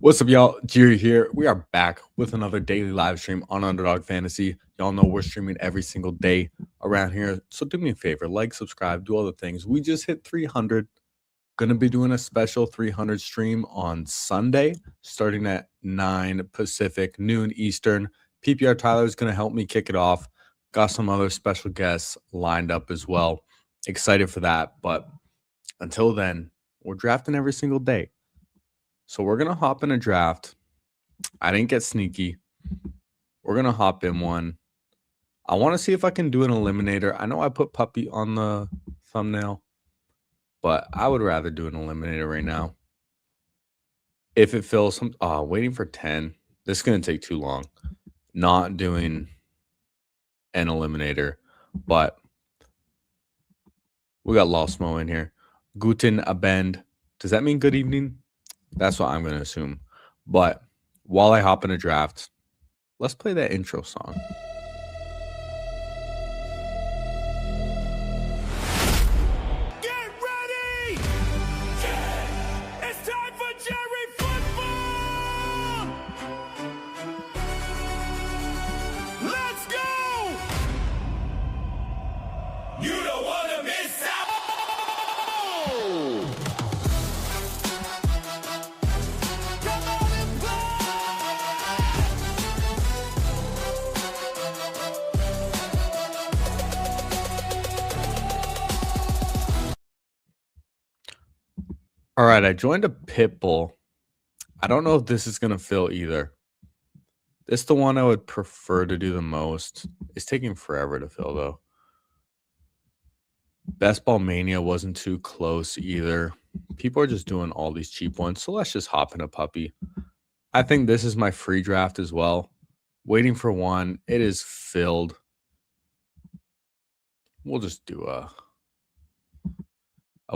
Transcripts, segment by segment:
What's up, y'all? Jerry here. We are back with another daily live stream on Underdog Fantasy. Y'all know we're streaming every single day around here. So do me a favor, like, subscribe, do all the things. We just hit 300. Gonna be doing a special 300 stream on Sunday, starting at 9 Pacific, noon Eastern. PPR Tyler is gonna help me kick it off. Got some other special guests lined up as well. Excited for that. But until then, we're drafting every single day. So we're going to hop in a draft. I didn't get sneaky. We're going to hop in one. I want to see if I can do an eliminator. I know I put Puppy on the thumbnail, but I would rather do an eliminator right now. If it fills some, waiting for 10. This is going to take too long. Not doing an eliminator, but we got Losmo in here. Guten Abend. Does that mean good evening? That's what I'm going to assume. But while I hop in a draft, let's play that intro song. Get ready! It's time for Jerry Football! Let's go! You don't want to miss out! Come on and All right, I joined a Pitbull. I don't know if this is going to fill either. This is the one I would prefer to do the most. It's taking forever to fill, though. Best Ball Mania wasn't too close either. People are just doing all these cheap ones, so let's just hop in a Puppy. I think this is my free draft as well. Waiting for one. It is filled. We'll just do a...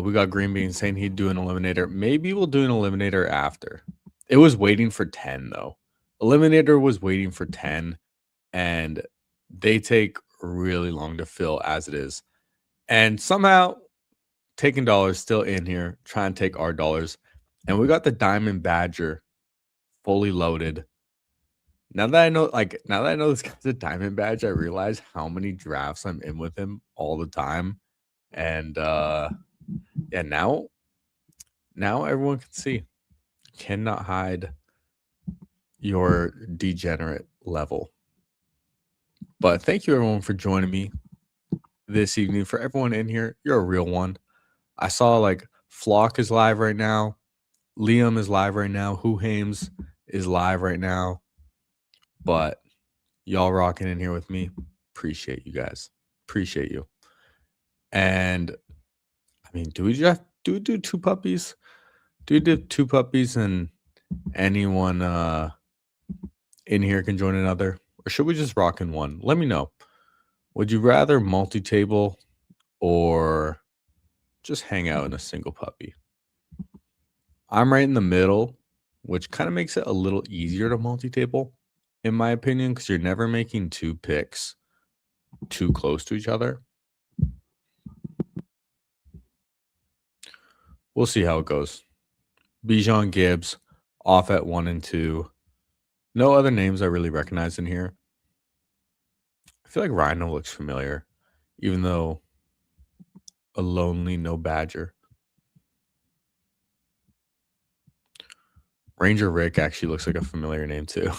we got Green Bean saying he'd do an eliminator. Maybe we'll do an eliminator after. It was waiting for 10, though. Eliminator was waiting for 10, and they take really long to fill as it is. And somehow, taking dollars still in here, trying to take our dollars. And we got the Diamond Badger fully loaded. Now that I know this guy's a Diamond Badger, I realize how many drafts I'm in with him all the time. And yeah, now everyone can see. Cannot hide your degenerate level. But thank you everyone for joining me this evening. For everyone in here, you're a real one. I saw like Flock is live right now. Liam is live right now. Who Hames is live right now. But y'all rocking in here with me. Appreciate you guys. Appreciate you. And I mean, do we do two puppies? Do we do two puppies and anyone in here can join another? Or should we just rock in one? Let me know. Would you rather multi-table or just hang out in a single puppy? I'm right in the middle, which kind of makes it a little easier to multi-table, in my opinion, because you're never making two picks too close to each other. We'll see how it goes. Bijan Gibbs off at 1 and 2. No other names I really recognize in here. I feel like Rhino looks familiar, even though a lonely no Badger. Ranger Rick actually looks like a familiar name too.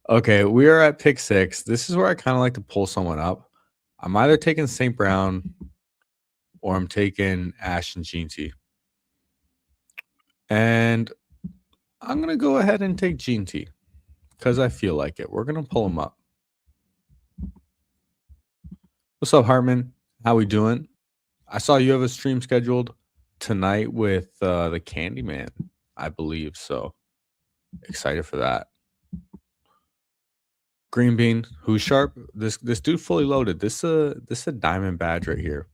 Okay, we are at pick 6. This is where I kind of like to pull someone up. I'm either taking St. Brown or I'm taking Ashton Jeanty. And I'm going to go ahead and take Jeanty because I feel like it. We're going to pull him up. What's up, Hartman? How we doing? I saw you have a stream scheduled tonight with the Candyman, I believe. So excited for that. Green Bean, who's sharp? This dude fully loaded. This is a Diamond Badge right here.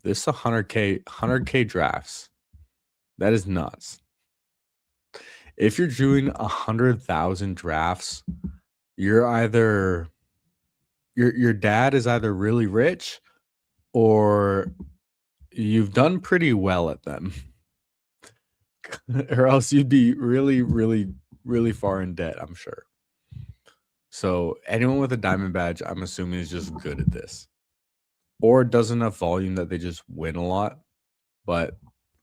This is 100K drafts. That is nuts. If you're doing 100,000 drafts, you're either your dad is either really rich or you've done pretty well at them. or else you'd be really, really, really far in debt, I'm sure. So anyone with a diamond badge, I'm assuming is just good at this, or does enough volume that they just win a lot. But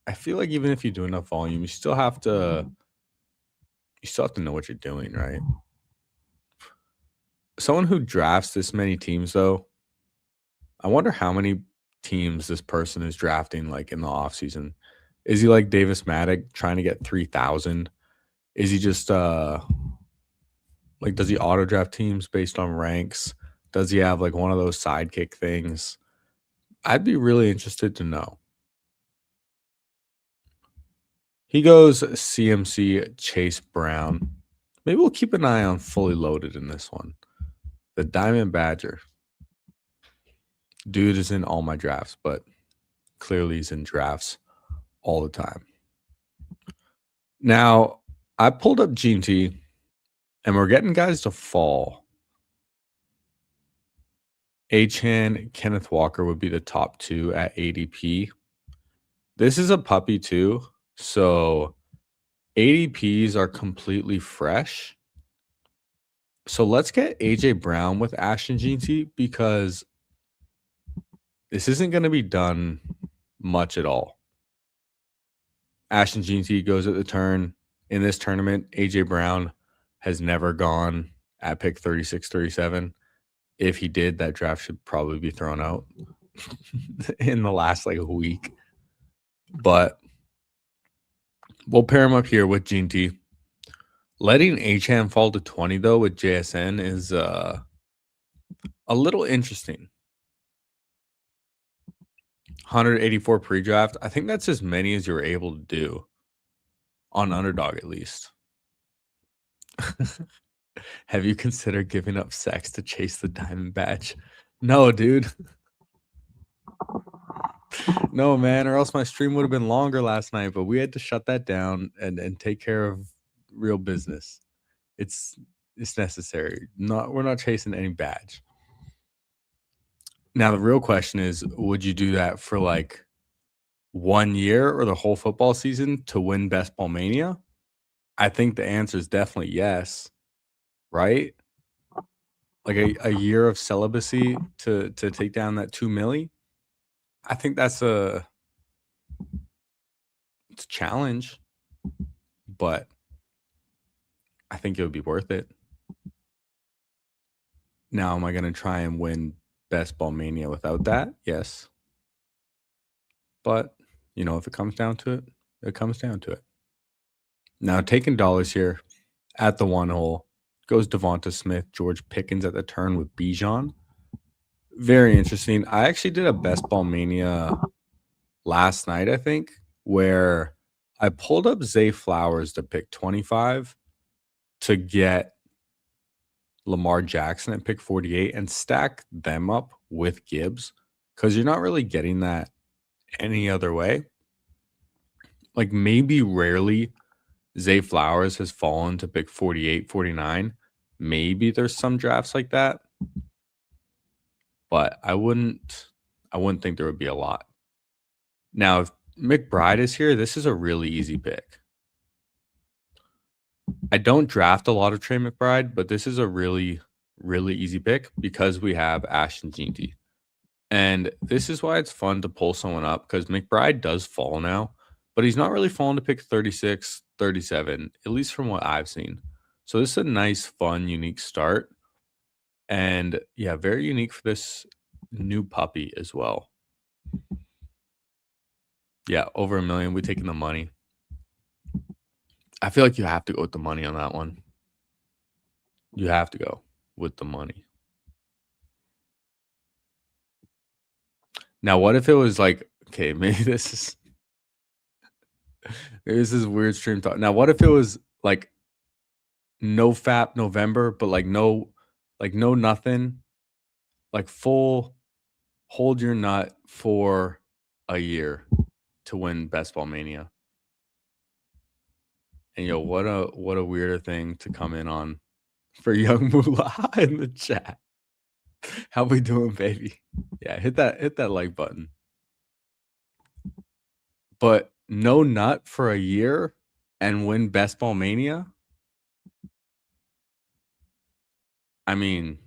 I feel like even if you do enough volume, you still have to know what you're doing, right? Someone who drafts this many teams, though, I wonder how many teams this person is drafting like in the offseason. Is he like Davis Maddock trying to get 3,000? Is he just like, does he auto draft teams based on ranks? Does he have like one of those sidekick things? I'd be really interested to know. He goes CMC Chase Brown. Maybe we'll keep an eye on fully loaded in this one. The Diamond Badger. Dude is in all my drafts, but clearly he's in drafts all the time. Now, I pulled up GT, and we're getting guys to fall. Achane, Kenneth Walker would be the top 2 at ADP. This is a puppy too, so ADPs are completely fresh. So let's get AJ Brown with Ashton GT because this isn't going to be done much at all. Ashton GT goes at the turn. In this tournament, AJ Brown has never gone at pick 36, 37. If he did, that draft should probably be thrown out in the last like a week. But we'll pair him up here with GT. Letting Achane fall to 20, though, with JSN is a little interesting. 184 pre-draft. I think that's as many as you're able to do on Underdog, at least. Have you considered giving up sex to chase the diamond badge? No, dude. No, man, or else my stream would have been longer last night, but we had to shut that down and take care of real business. It's necessary. We're not chasing any badge. Now the real question is, would you do that for like 1 year or the whole football season to win Best Ball Mania? I think the answer is definitely yes, right? Like a year of celibacy to take down that 2 milli. I think it's a challenge, but I think it would be worth it. Now, am I going to try and win Best Ball Mania without that? Yes. But, if it comes down to it, it comes down to it. Now, taking dollars here at the 1 hole goes Devonta Smith, George Pickens at the turn with Bijan. Very interesting. I actually did a Best Ball Mania last night, I think, where I pulled up Zay Flowers to pick 25 to get Lamar Jackson at pick 48 and stack them up with Gibbs because you're not really getting that any other way. Like maybe rarely Zay Flowers has fallen to pick 48, 49. Maybe there's some drafts like that, but I wouldn't think there would be a lot. Now, if McBride is here, this is a really easy pick. I don't draft a lot of Trey McBride, but this is a really, really easy pick because we have Ashton Jeanty. And this is why it's fun to pull someone up because McBride does fall now, but he's not really falling to pick 36, 37, at least from what I've seen. So this is a nice, fun, unique start. And yeah, very unique for this new puppy as well. Yeah, over $1 million. We're taking the money. I feel like you have to go with the money on that one. You have to go with the money. Now, what if it was like, okay, maybe this is weird stream talk. Now, what if it was like no FAP November, but like no nothing, like full hold your nut for a year to win Best Ball Mania. And what a weirder thing to come in on for Young Moolah in the chat. How we doing, baby? Yeah, hit that like button. But no nut for a year? and win Best Ball Mania? I mean,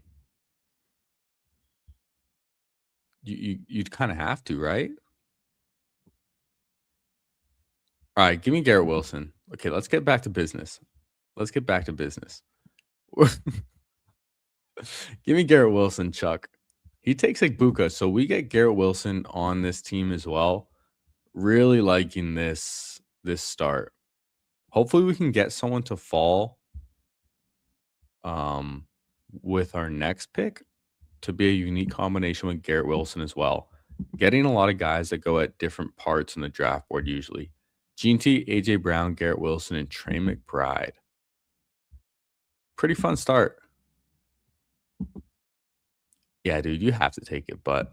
you'd kind of have to, right? All right, give me Garrett Wilson. Okay, let's get back to business. Let's get back to business. Give me Garrett Wilson, Chuck. He takes Igbokwe, so we get Garrett Wilson on this team as well. Really liking this start. Hopefully we can get someone to fall with our next pick to be a unique combination with Garrett Wilson as well. Getting a lot of guys that go at different parts in the draft board usually. Gene T, AJ Brown, Garrett Wilson, and Trey McBride. Pretty fun start. Yeah, dude, you have to take it, but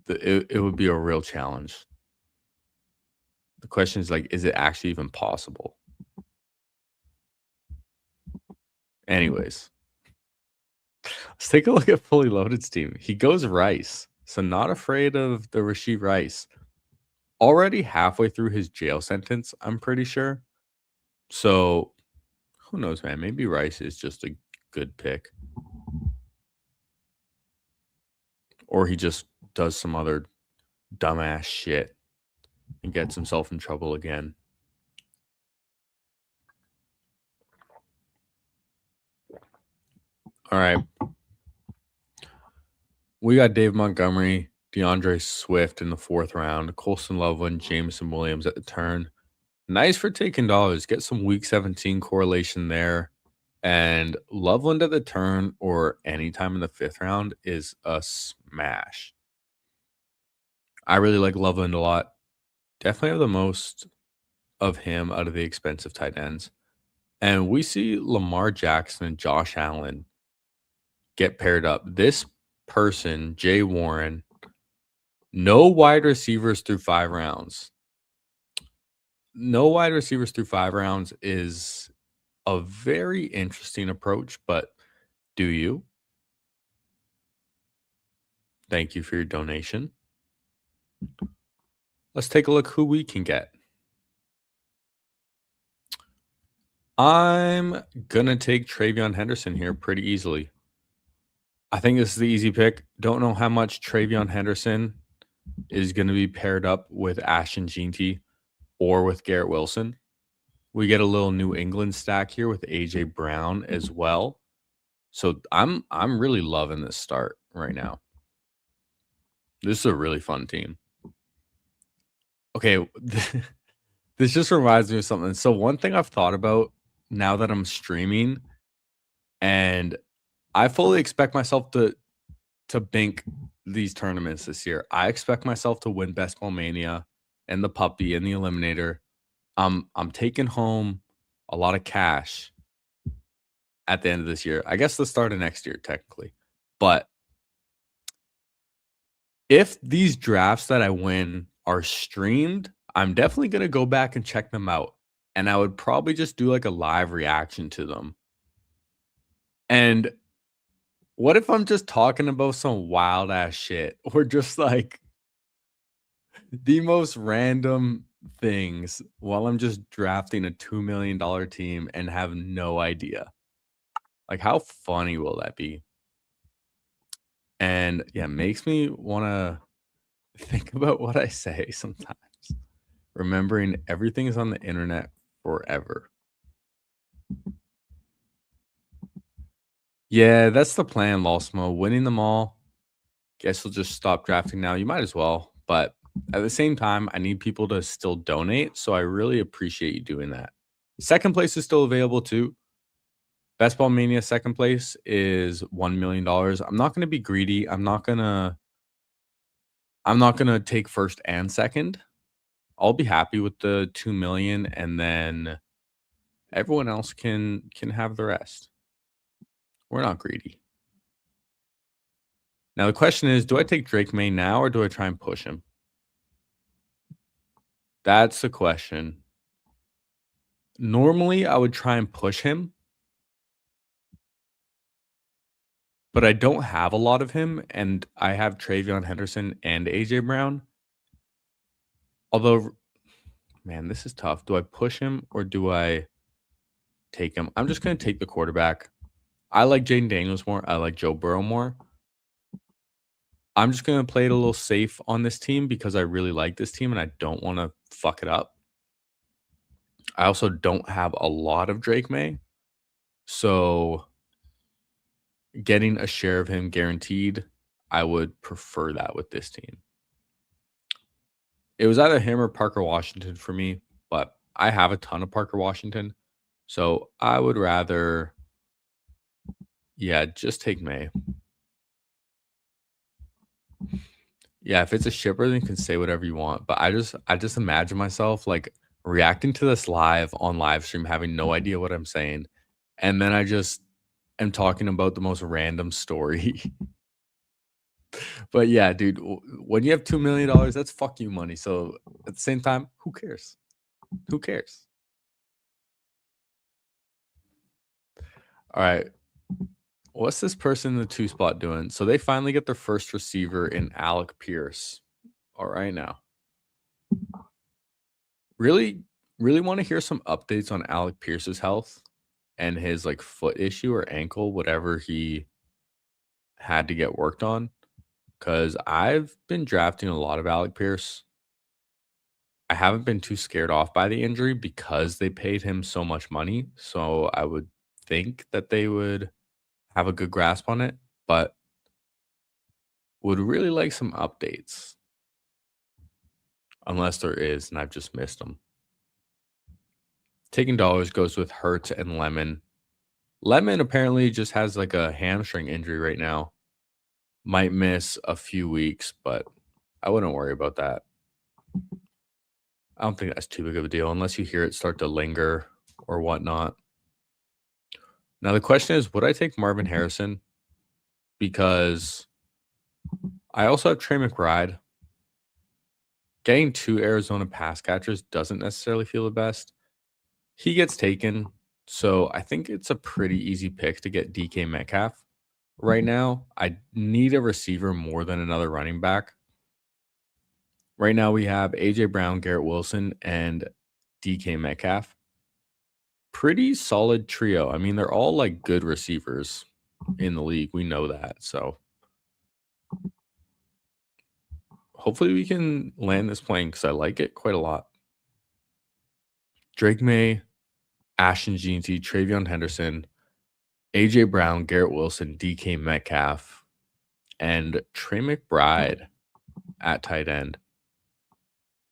it would be a real challenge. The question is like, is it actually even possible? Anyways, let's take a look at Fully Loaded's team. He goes Rice, so not afraid of the Rashid Rice. Already halfway through his jail sentence, I'm pretty sure. So who knows, man? Maybe Rice is just a good pick. Or he just does some other dumbass shit and gets himself in trouble again. All right. We got Dave Montgomery, DeAndre Swift in the 4th round, Colston Loveland, Jameson Williams at the turn. Nice for taking dollars. Get some week 17 correlation there. And Loveland at the turn or anytime in the 5th round is a smash. I really like Loveland a lot. Definitely have the most of him out of the expensive tight ends. And we see Lamar Jackson and Josh Allen get paired up. This person, Jay Warren, no wide receivers through 5 rounds. No wide receivers through 5 rounds is a very interesting approach, but do you? Thank you for your donation. Let's take a look who we can get. I'm going to take TreVeyon Henderson here pretty easily. I think this is the easy pick. Don't know how much TreVeyon Henderson is going to be paired up with Ashton Jeanty or with Garrett Wilson. We get a little New England stack here with AJ Brown as well. So I'm really loving this start right now. This is a really fun team. Okay, this just reminds me of something. So one thing I've thought about now that I'm streaming, and I fully expect myself to bank these tournaments this year. I expect myself to win Best Ball Mania and the Puppy and the Eliminator. I'm taking home a lot of cash at the end of this year. I guess the start of next year, technically. But if these drafts that I win are streamed, I'm definitely going to go back and check them out. And I would probably just do like a live reaction to them. And what if I'm just talking about some wild ass shit or just like the most random things while I'm just drafting a $2 million team and have no idea? Like, how funny will that be? And yeah, makes me want to think about what I say sometimes, remembering everything is on the internet forever. Yeah, that's the plan, Losmo. Winning them all. Guess we'll just stop drafting now. You might as well. But at the same time, I need people to still donate. So I really appreciate you doing that. Second place is still available too. Best Ball Mania second place is $1 million. I'm not going to be greedy. I'm not gonna take first and second. I'll be happy with the 2 million, and then everyone else can have the rest. We're not greedy. Now the question is, do I take Drake May now or do I try and push him? That's the question. Normally, I would try and push him, but I don't have a lot of him, and I have TreVeyon Henderson and AJ Brown. Although Man, this is tough. Do I push him or do I take him? I'm just going to take the quarterback. I like Jaden Daniels more. I like Joe Burrow more. I'm just going to play it a little safe on this team because I really like this team and I don't want to fuck it up. I also don't have a lot of Drake May. So getting a share of him guaranteed, I would prefer that with this team. It was either him or Parker Washington for me, but I have a ton of Parker Washington. So I would rather, yeah, just take May. Yeah, if it's a shipper, then you can say whatever you want. But I just imagine myself like reacting to this live on live stream, having no idea what I'm saying. And then I just am talking about the most random story. But yeah, dude, when you have $2 million, that's fuck you money. So at the same time, who cares? Who cares? All right. What's this person in the 2 spot doing? So they finally get their first receiver in Alec Pierce. All right now. Really, really want to hear some updates on Alec Pierce's health and his like foot issue or ankle, whatever he had to get worked on. Cause I've been drafting a lot of Alec Pierce. I haven't been too scared off by the injury because they paid him so much money. So I would think that they would have a good grasp on it, but would really like some updates. Unless there is, and I've just missed them. Taking dollars goes with Hurts and Lemon. Lemon apparently just has like a hamstring injury right now. Might miss a few weeks, but I wouldn't worry about that. I don't think that's too big of a deal unless you hear it start to linger or whatnot. Now, the question is, would I take Marvin Harrison? Because I also have Trey McBride. Getting 2 Arizona pass catchers doesn't necessarily feel the best. He gets taken, so I think it's a pretty easy pick to get DK Metcalf. Right now, I need a receiver more than another running back. Right now, we have AJ Brown, Garrett Wilson, and DK Metcalf. Pretty solid trio. I mean, they're all like good receivers in the league. We know that. So hopefully we can land this plane because I like it quite a lot. Drake May, Ashton Jeanty, Travion Henderson, AJ Brown, Garrett Wilson, DK Metcalf, and Trey McBride at tight end.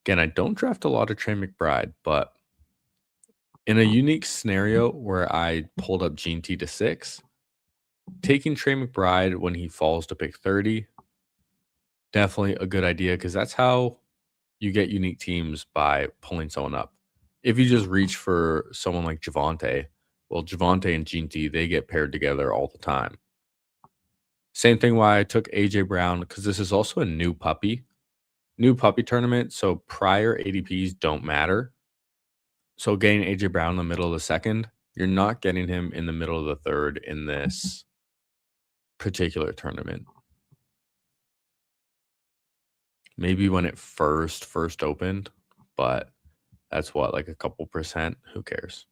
Again, I don't draft a lot of Trey McBride, but in a unique scenario where I pulled up Jeanty to 6, taking Trey McBride when he falls to pick 30, definitely a good idea because that's how you get unique teams by pulling someone up. If you just reach for someone like Javonte, well, Javonte and Jeanty, they get paired together all the time. Same thing why I took AJ Brown because this is also a new puppy tournament. So prior ADPs don't matter. So getting AJ Brown in the middle of the second, you're not getting him in the middle of the third in this particular tournament. Maybe when it first opened, but that's what, like a couple percent. Who cares?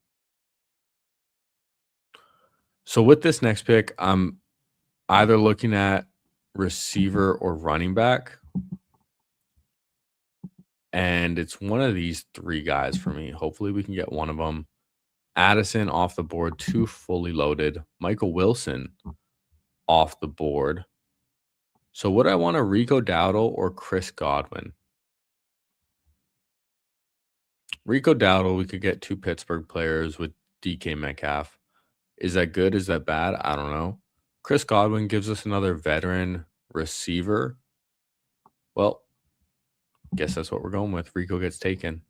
So with this next pick, I'm either looking at receiver or running back. And it's one of these 3 guys for me. Hopefully we can get one of them. Addison off the board, 2 fully loaded. Michael Wilson off the board. So would I want a Rico Dowdle or Chris Godwin? Rico Dowdle, we could get 2 Pittsburgh players with DK Metcalf. Is that good? Is that bad? I don't know. Chris Godwin gives us another veteran receiver. Well, guess that's what we're going with. Rico gets taken.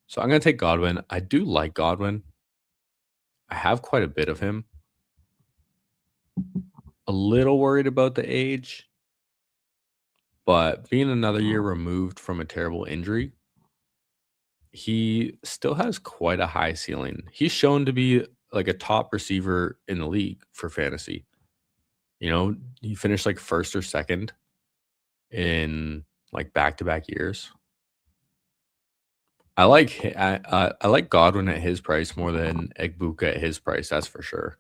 So I'm going to take Godwin. I do like Godwin. I have quite a bit of him. A little worried about the age, but being another year removed from a terrible injury, he still has quite a high ceiling. He's shown to be like a top receiver in the league for fantasy. You know, he finished like first or second in like back-to-back years. I like Godwin at his price more than Egbuka at his price. That's for sure.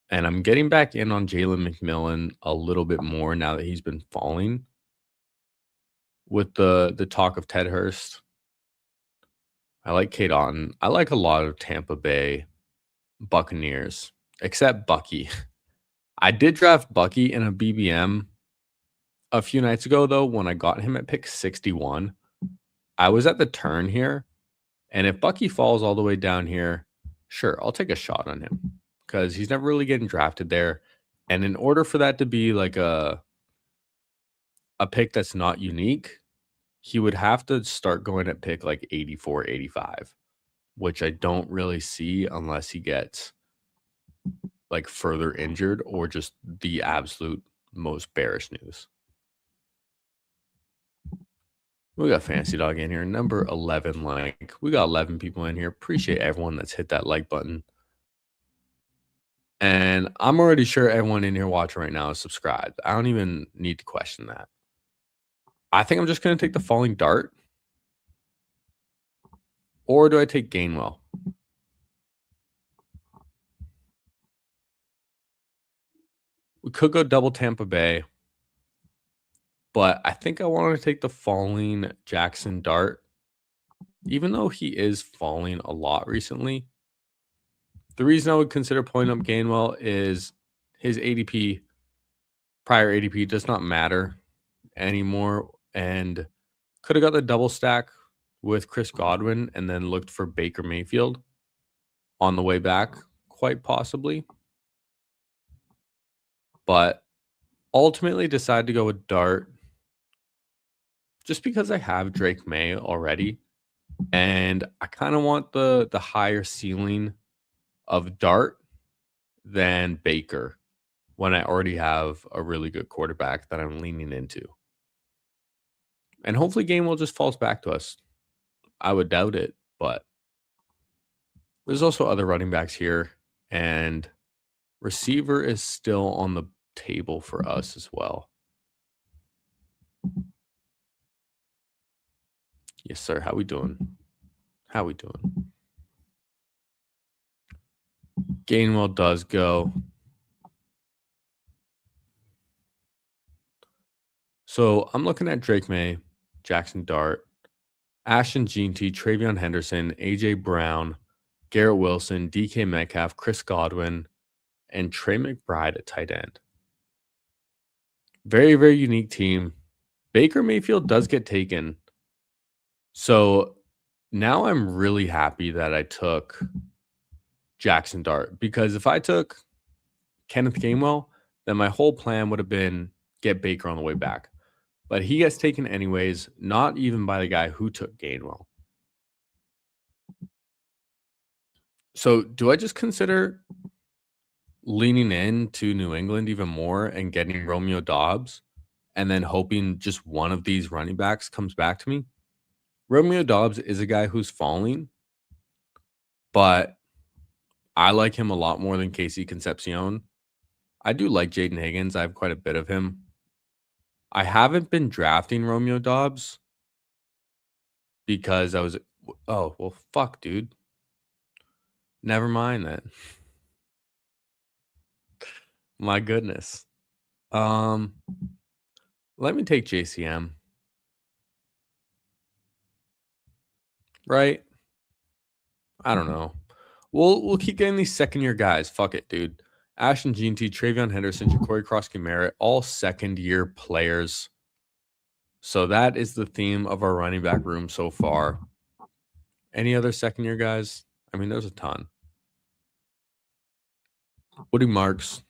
And I'm getting back in on Jalen McMillan a little bit more now that he's been falling with the talk of Ted Hurst. I like Kate Otten. I like a lot of Tampa Bay Buccaneers, except Bucky. I did draft Bucky in a BBM a few nights ago, though, when I got him at pick 61. I was at the turn here, and if Bucky falls all the way down here, sure, I'll take a shot on him because he's never really getting drafted there. And in order for that to be like a pick that's not unique, he would have to start going at pick like 84, 85, which I don't really see unless he gets like further injured or just the absolute most bearish news. We got Fantasy Dog in here, number 11. Like, we got 11 people in here. Appreciate everyone that's hit that like button. And I'm already sure everyone in here watching right now is subscribed. I don't even need to question that. I think I'm just going to take the falling dart. Or do I take Gainwell? We could go double Tampa Bay. But I think I want to take the falling Jackson Dart. Even though he is falling a lot recently, the reason I would consider pulling up Gainwell is his ADP, prior ADP, does not matter anymore. And could have got the double stack with Chris Godwin and then looked for Baker Mayfield on the way back, quite possibly. But ultimately decided to go with Dart just because I have Drake May already. And I kind of want the higher ceiling of Dart than Baker when I already have a really good quarterback that I'm leaning into. And hopefully Gainwell just falls back to us. I would doubt it, but there's also other running backs here, and receiver is still on the table for us as well. Yes, sir. How we doing? How we doing? Gainwell does go. So I'm looking at Drake May, Jackson Dart, Ashton Jeanty, Travion Henderson, AJ Brown, Garrett Wilson, DK Metcalf, Chris Godwin, and Trey McBride at tight end. Very, very unique team. Baker Mayfield does get taken. So now I'm really happy that I took Jackson Dart, because if I took Kenneth Gainwell, then my whole plan would have been get Baker on the way back. But he gets taken anyways, not even by the guy who took Gainwell. So do I just consider leaning into New England even more and getting Romeo Doubs and then hoping just one of these running backs comes back to me? Romeo Doubs is a guy who's falling, but I like him a lot more than Casey Concepcion. I do like Jaden Higgins. I have quite a bit of him. I haven't been drafting Romeo Doubs because I was, oh, well, fuck, dude. Never mind then. My goodness. Let me take JCM. Right? I don't know. We'll keep getting these second-year guys. Fuck it, dude. Ashton Jeanty, Travion Henderson, Ja'Cory Cross-Merritt, all second-year players. So that is the theme of our running back room so far. Any other second-year guys? I mean, there's a ton. Woody Marks.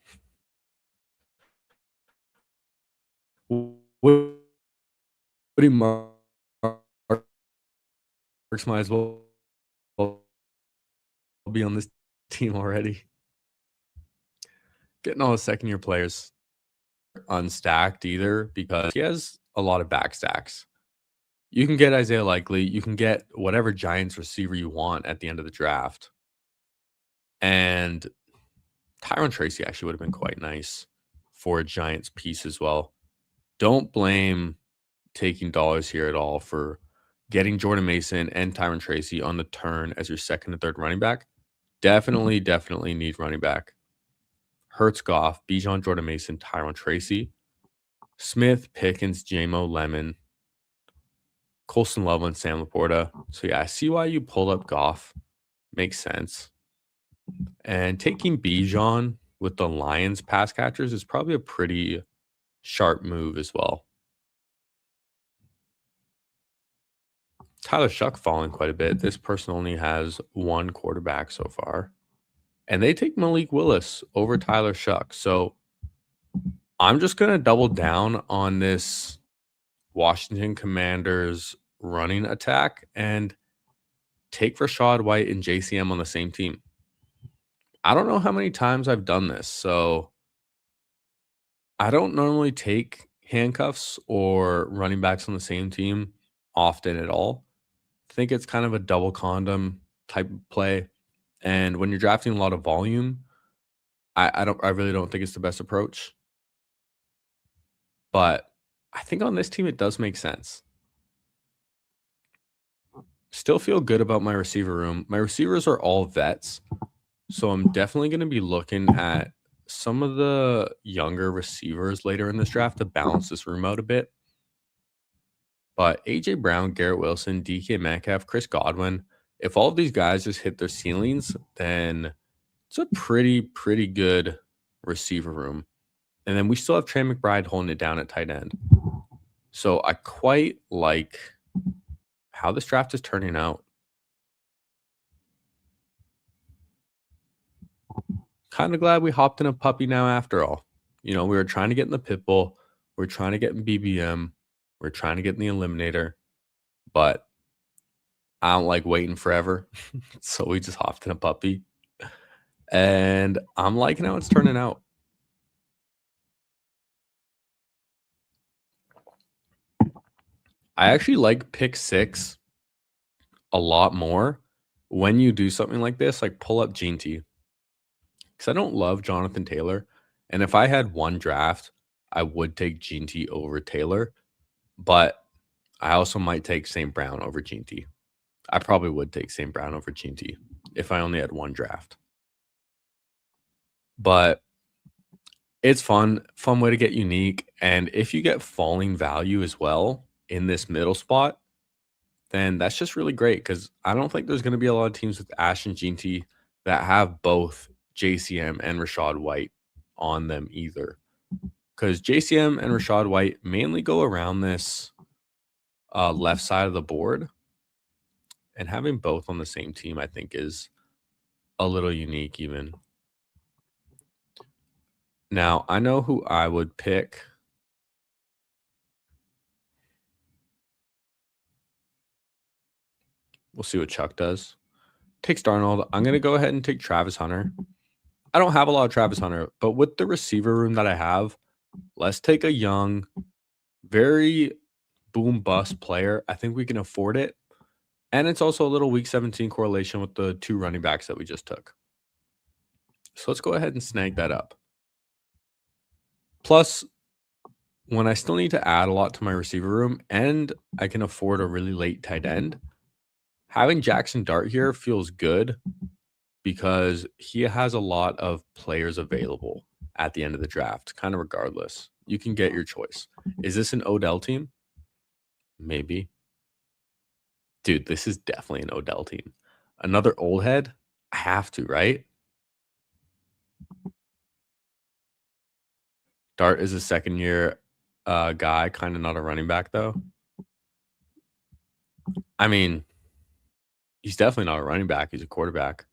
Woody Marks might as well be on this team already. Getting all the second-year players unstacked either because he has a lot of back stacks. You can get Isaiah Likely. You can get whatever Giants receiver you want at the end of the draft. And Tyron Tracy actually would have been quite nice for a Giants piece as well. Don't blame taking dollars here at all for getting Jordan Mason and Tyron Tracy on the turn as your second and third running back, definitely need running back. Hurts, Goff, Bijan, Jordan Mason, Tyron Tracy, Smith, Pickens, J-Mo, Lemon, Colston Loveland, Sam Laporta. So yeah, I see why you pulled up Goff. Makes sense. And taking Bijan with the Lions pass catchers is probably a pretty sharp move as well. Tyler Shuck falling quite a bit. This person only has one quarterback so far. And they take Malik Willis over Tyler Shuck. So I'm just going to double down on this Washington Commanders running attack and take Rachaad White and JCM on the same team. I don't know how many times I've done this. So I don't normally take handcuffs or running backs on the same team often at all. I think it's kind of a double condom type of play. And when you're drafting a lot of volume, I really don't think it's the best approach. But I think on this team it does make sense. Still feel good about my receiver room. My receivers are all vets. So I'm definitely going to be looking at some of the younger receivers later in this draft to balance this room out a bit. But AJ Brown, Garrett Wilson, DK Metcalf, Chris Godwin, if all of these guys just hit their ceilings, then it's a pretty good receiver room. And then we still have Trey McBride holding it down at tight end. So I quite like how this draft is turning out. Kind of glad we hopped in a puppy now after all. You know, we were trying to get in the pit bull. We are trying to get in BBM. We're trying to get in the eliminator. But I don't like waiting forever. So we just hopped in a puppy. And I'm liking how it's turning out. I actually like pick 6 a lot more when you do something like this, like pull up Gene T. Because I don't love Jonathan Taylor. And if I had one draft, I would take Gene T over Taylor. But I also might take St. Brown over Gene T. I probably would take St. Brown over Gene T if I only had one draft. But it's fun way to get unique. And if you get falling value as well in this middle spot, then that's just really great because I don't think there's going to be a lot of teams with Ash and Gene T that have both JCM and Rachaad White on them either. Because JCM and Rachaad White mainly go around this left side of the board. And having both on the same team, I think, is a little unique even. Now, I know who I would pick. We'll see what Chuck does. Takes Darnold. I'm going to go ahead and take Travis Hunter. I don't have a lot of Travis Hunter, but with the receiver room that I have, let's take a young, very boom bust player. I think we can afford it. And it's also a little week 17 correlation with the 2 running backs that we just took. So let's go ahead and snag that up. Plus, when I still need to add a lot to my receiver room and I can afford a really late tight end, having Jackson Dart here feels good because he has a lot of players available at the end of the draft, kind of regardless. You can get your choice. Is this an Odell team? Maybe. Dude, this is definitely an Odell team. Another old head? I have to, right? Dart is a second-year guy, kind of not a running back, though. I mean, he's definitely not a running back. He's a quarterback.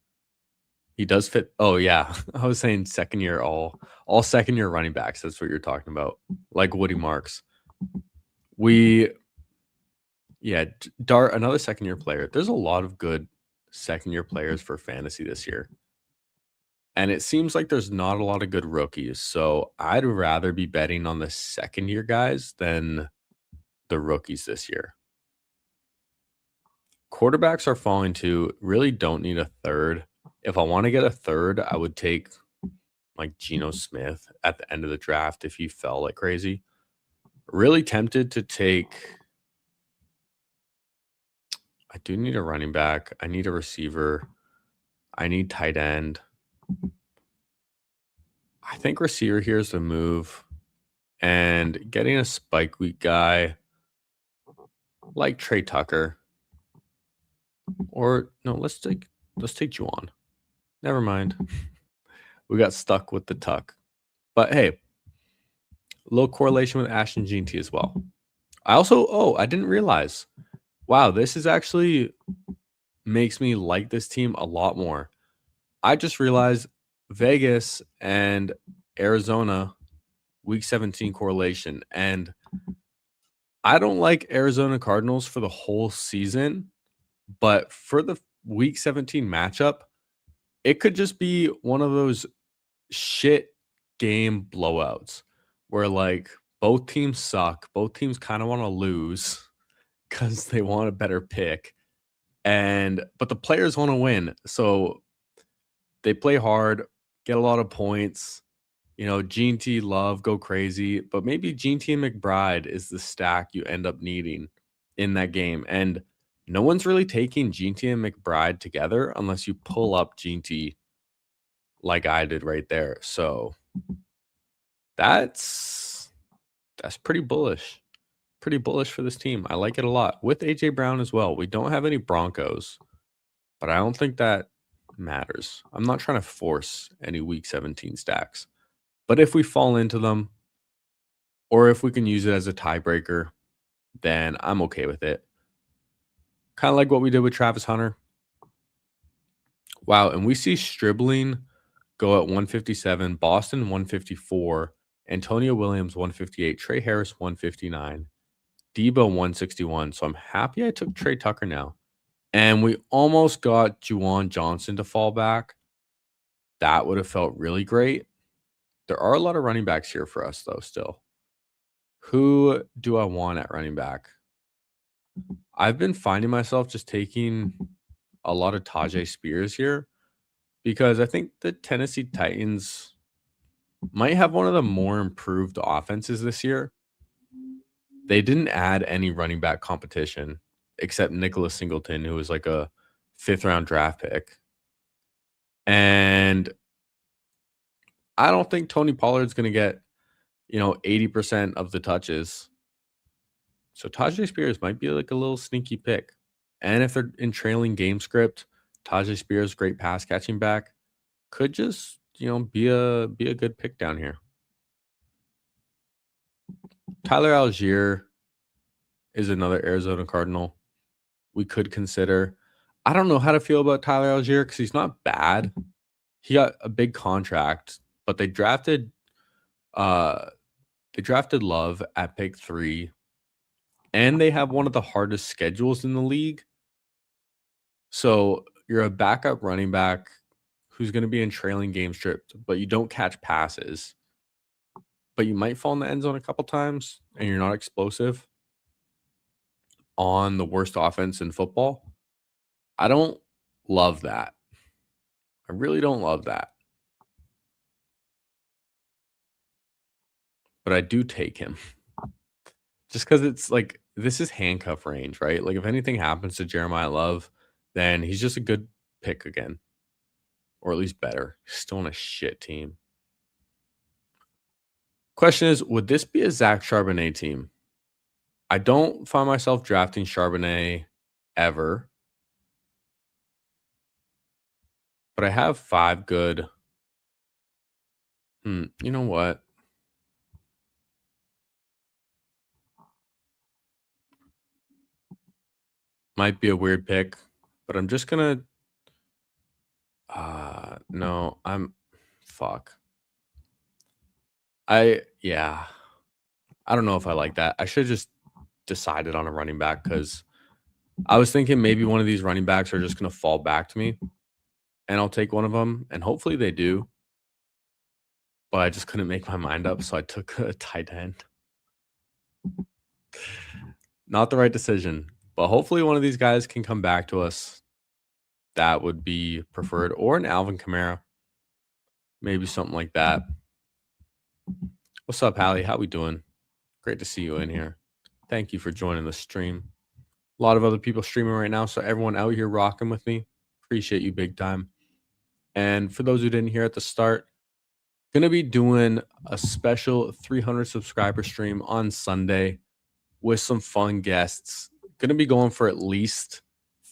He does fit. Oh, yeah. I was saying second year, all second-year running backs. That's what you're talking about. Like Woody Marks. Dart, another second-year player. There's a lot of good second-year players for fantasy this year. And it seems like there's not a lot of good rookies. So I'd rather be betting on the second-year guys than the rookies this year. Quarterbacks are falling too. Really don't need a third. If I want to get a third, I would take like Geno Smith at the end of the draft if he fell like crazy. Really tempted to take I do need a running back. I need a receiver. I need tight end. I think receiver here is the move. And getting a spike week guy like Trey Tucker. Or no, let's take Juwan. Never mind. We got stuck with the tuck. But hey, low correlation with Ashton Jeanty as well. I didn't realize. Wow, this is actually makes me like this team a lot more. I just realized Vegas and Arizona week 17 correlation. And I don't like Arizona Cardinals for the whole season, but for the week 17 matchup, it could just be one of those shit game blowouts where like both teams suck. Both teams kind of want to lose because they want a better pick. But the players want to win. So they play hard, get a lot of points. You know, Gene T, Love, go crazy. But maybe Gene T and McBride is the stack you end up needing in that game. And no one's really taking Gene T and McBride together unless you pull up Gene T like I did right there. So that's pretty bullish. Pretty bullish for this team. I like it a lot. With AJ Brown as well. We don't have any Broncos, but I don't think that matters. I'm not trying to force any week 17 stacks. But if we fall into them, or if we can use it as a tiebreaker, then I'm okay with it. Kind of like what we did with Travis Hunter. Wow, and we see Stribling go at 157, Boston 154, Antonio Williams 158, Trey Harris 159, Debo 161. So I'm happy I took Trey Tucker now. And we almost got Juwan Johnson to fall back. That would have felt really great. There are a lot of running backs here for us, though, still. Who do I want at running back? I've been finding myself just taking a lot of Tajay Spears here because I think the Tennessee Titans might have one of the more improved offenses this year. They didn't add any running back competition except Nicholas Singleton, who was like a 5th-round draft pick. And I don't think Tony Pollard's going to get, 80% of the touches. So Tajay Spears might be like a little sneaky pick. And if they're in trailing game script, Tajay Spears, great pass catching back, could just, be a good pick down here. Tyler Algier is another Arizona Cardinal we could consider. I don't know how to feel about Tyler Algier because he's not bad. He got a big contract, but they drafted Love at pick 3, and they have one of the hardest schedules in the league. So you're a backup running back who's going to be in trailing game script, but you don't catch passes. But you might fall in the end zone a couple times, and you're not explosive on the worst offense in football. I don't love that. I really don't love that. But I do take him. Just because it's like, this is handcuff range, right? Like, if anything happens to Jeremiah Love, then he's just a good pick again. Or at least better. He's still on a shit team. Question is, would this be a Zach Charbonnet team? I don't find myself drafting Charbonnet ever. But I have 5 good. You know what? Might be a weird pick, but I'm just gonna. No, fuck. I don't know if I like that. I should just decided on a running back because I was thinking maybe one of these running backs are just gonna fall back to me, and I'll take one of them, and hopefully they do. But I just couldn't make my mind up, so I took a tight end. Not the right decision, but hopefully one of these guys can come back to us. That would be preferred, or an Alvin Kamara, maybe something like that. What's up, Hallie? How we doing? Great to see you in here. Thank you for joining the stream. A lot of other people streaming right now. So everyone out here rocking with me, appreciate you big time. And for those who didn't hear at the start, gonna be doing a special 300 subscriber stream on Sunday with some fun guests. Gonna be going for at least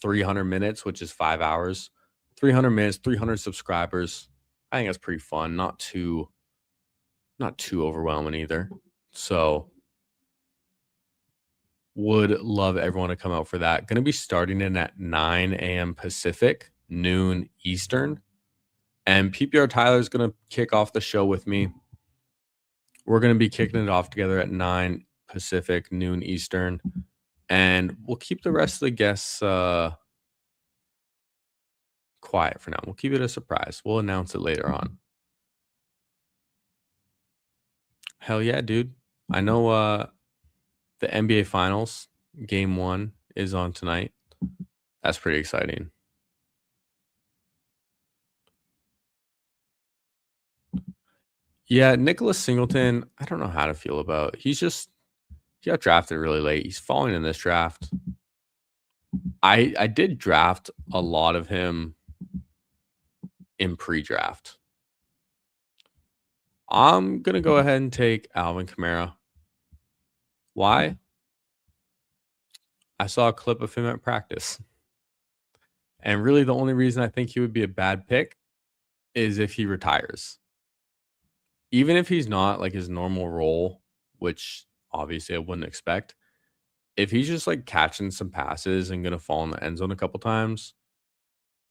300 minutes, which is 5 hours. 300 minutes, 300 subscribers. I think that's pretty fun. Not too overwhelming either. So would love everyone to come out for that. Gonna be starting in at 9 a.m. Pacific, noon Eastern. And PPR Tyler is gonna kick off the show with me. We're gonna be kicking it off together at 9 Pacific, noon Eastern. And we'll keep the rest of the guests quiet for now. We'll keep it a surprise. We'll announce it later on. Hell yeah, dude. I know the NBA Finals, game 1 is on tonight. That's pretty exciting. Yeah, Nicholas Singleton, I don't know how to feel about. He got drafted really late. He's falling in this draft. I did draft a lot of him in pre-draft. I'm gonna go ahead and take Alvin Kamara. Why? I saw a clip of him at practice. And really the only reason I think he would be a bad pick is if he retires. Even if he's not like his normal role, which obviously I wouldn't expect, if he's just like catching some passes and gonna fall in the end zone a couple times,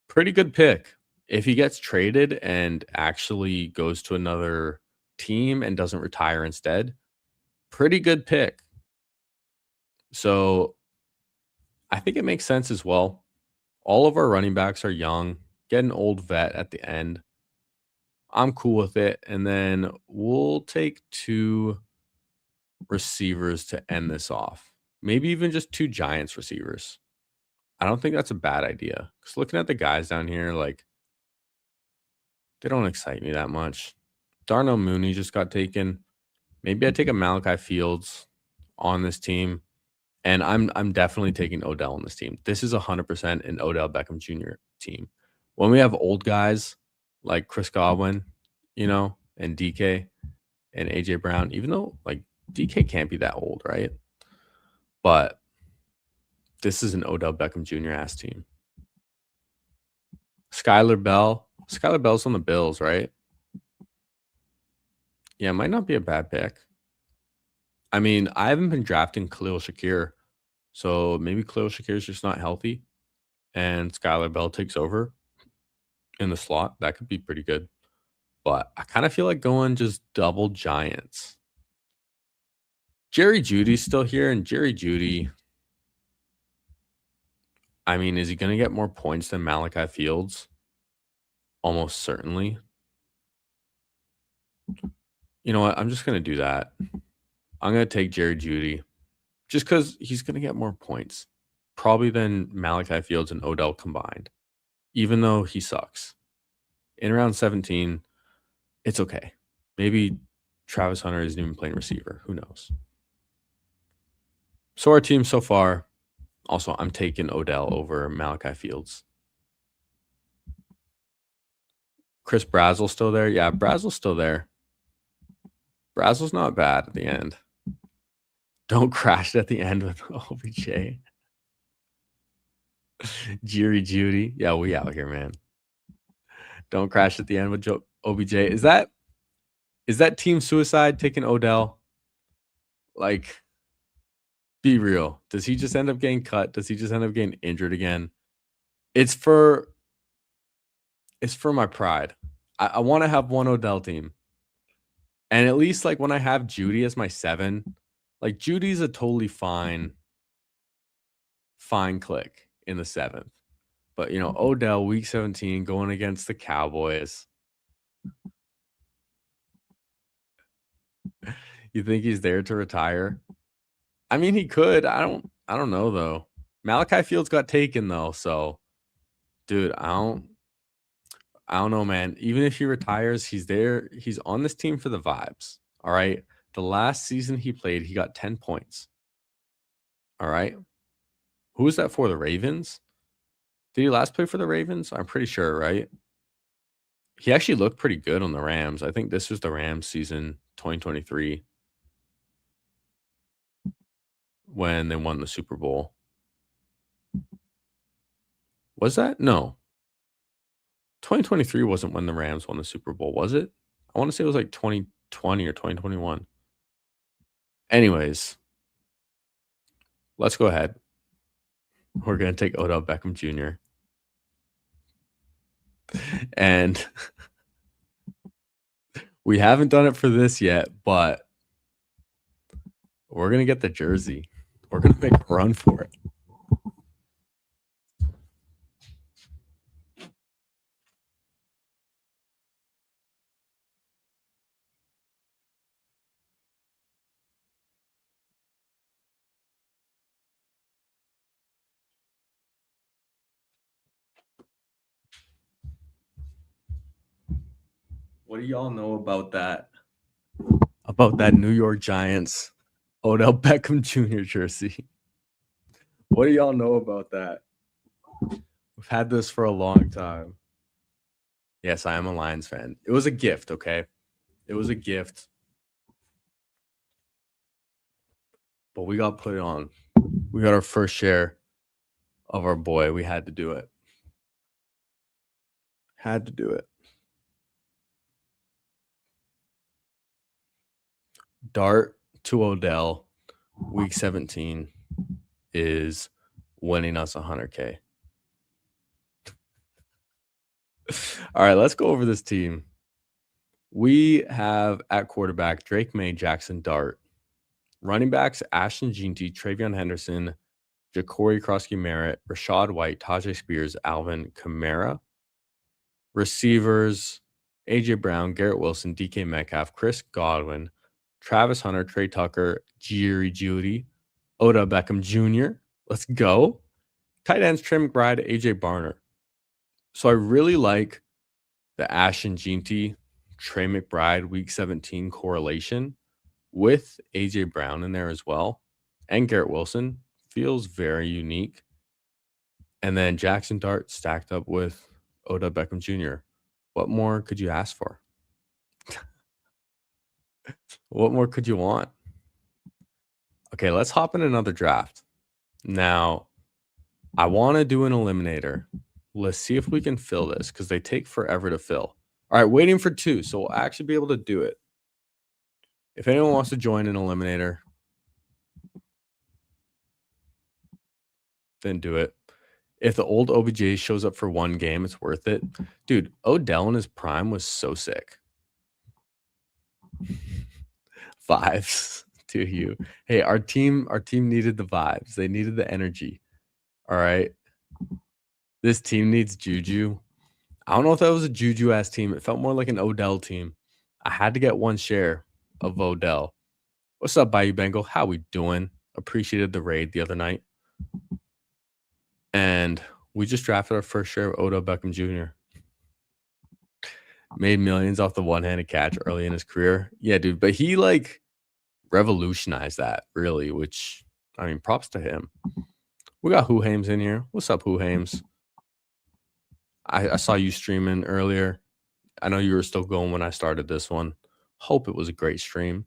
pretty good pick. If he gets traded and actually goes to another team and doesn't retire instead, pretty good pick. So I think it makes sense as well. All of our running backs are young. Get an old vet at the end. I'm cool with it. And then we'll take 2 receivers to end this off. Maybe even just 2 Giants receivers. I don't think that's a bad idea. Because looking at the guys down here, like, they don't excite me that much. Darnell Mooney just got taken. Maybe I take a Malachi Fields on this team. And I'm definitely taking Odell on this team. This is 100% an Odell Beckham Jr. team. When we have old guys like Chris Godwin, and DK and AJ Brown, even though like DK can't be that old, right? But this is an Odell Beckham Jr. ass team. Skylar Bell's on the Bills, right? Yeah, it might not be a bad pick. I mean, I haven't been drafting Khalil Shakir, so maybe Khalil Shakir is just not healthy, and Skylar Bell takes over in the slot. That could be pretty good. But I kind of feel like going just double Giants. Jerry Judy's still here, and Jerry Judy, I mean, is he going to get more points than Malachi Fields? Almost certainly. You know what? I'm just going to do that. I'm going to take Jerry Judy just because he's going to get more points, probably than Malachi Fields and Odell combined, even though he sucks. In round 17, it's okay. Maybe Travis Hunter isn't even playing receiver. Who knows? So our team so far, also, I'm taking Odell over Malachi Fields. Chris Brazzell still there? Yeah, Brazzell's still there. Brazzell's not bad at the end. Don't crash at the end with OBJ. Jerry Judy. Yeah, we out here, man. Don't crash at the end with OBJ. Is that team suicide taking Odell? Like, be real. Does he just end up getting cut? Does he just end up getting injured again? It's for my pride. I want to have one Odell team. And at least like when I have Judy as my 7, like Judy's a totally fine click in the 7th. But Odell week 17 going against the Cowboys. You think he's there to retire? I mean, he could. I don't know though. Malachi Fields got taken though, so dude, I don't know, man. Even if he retires, he's there. He's on this team for the vibes. All right. The last season he played, he got 10 points. All right. Who was that for? The Ravens? Did he last play for the Ravens? I'm pretty sure, right? He actually looked pretty good on the Rams. I think this was the Rams season 2023 when they won the Super Bowl. Was that? No. 2023 wasn't when the Rams won the Super Bowl, was it? I want to say it was like 2020 or 2021. Anyways, let's go ahead. We're going to take Odell Beckham Jr. And we haven't done it for this yet, but we're going to get the jersey. We're going to make a run for it. What do y'all know about that? About that New York Giants Odell Beckham Jr. jersey? What do y'all know about that? We've had this for a long time. Yes, I am a Lions fan. It was a gift, okay? It was a gift. But we got put it on. We got our first share of our boy. We had to do it. Had to do it. Dart to Odell, week 17 is winning us 100K. All right, let's go over this team. We have at quarterback Drake May, Jackson Dart. Running backs Ashton Jeanty, Travion Henderson, Ja'Cory Krosky-Merritt, Rashad White, Tajay Spears, Alvin Kamara. Receivers A.J. Brown, Garrett Wilson, DK Metcalf, Chris Godwin, Travis Hunter, Trey Tucker, Jerry Jeudy, Odell Beckham Jr. Let's go. Tight ends Trey McBride, A.J. Barner. So I really like the Ashton Jeanty, Trey McBride week 17 correlation with A.J. Brown in there as well. And Garrett Wilson feels very unique. And then Jackson Dart stacked up with Odell Beckham Jr. What more could you ask for? What more could you want? Okay, let's hop in another draft. Now, I want to do an eliminator. Let's see if we can fill this because they take forever to fill. All right, waiting for 2, so we'll actually be able to do it. If anyone wants to join an eliminator, then do it. If the old OBJ shows up for one game, it's worth it. Dude, Odell in his prime was so sick. 5s to you. Hey, our team needed the vibes. They needed the energy. All right. This team needs Juju. I don't know if that was a Juju-ass team. It felt more like an Odell team. I had to get one share of Odell. What's up, Bayou Bengal? How we doing? Appreciated the raid the other night. And we just drafted our first share of Odell Beckham Jr. Made millions off the one-handed catch early in his career. Yeah, dude. But he, revolutionized that, really, which, I mean, props to him. We got Who Hames in here. What's up, Who Hames? I saw you streaming earlier. I know you were still going when I started this one. Hope it was a great stream.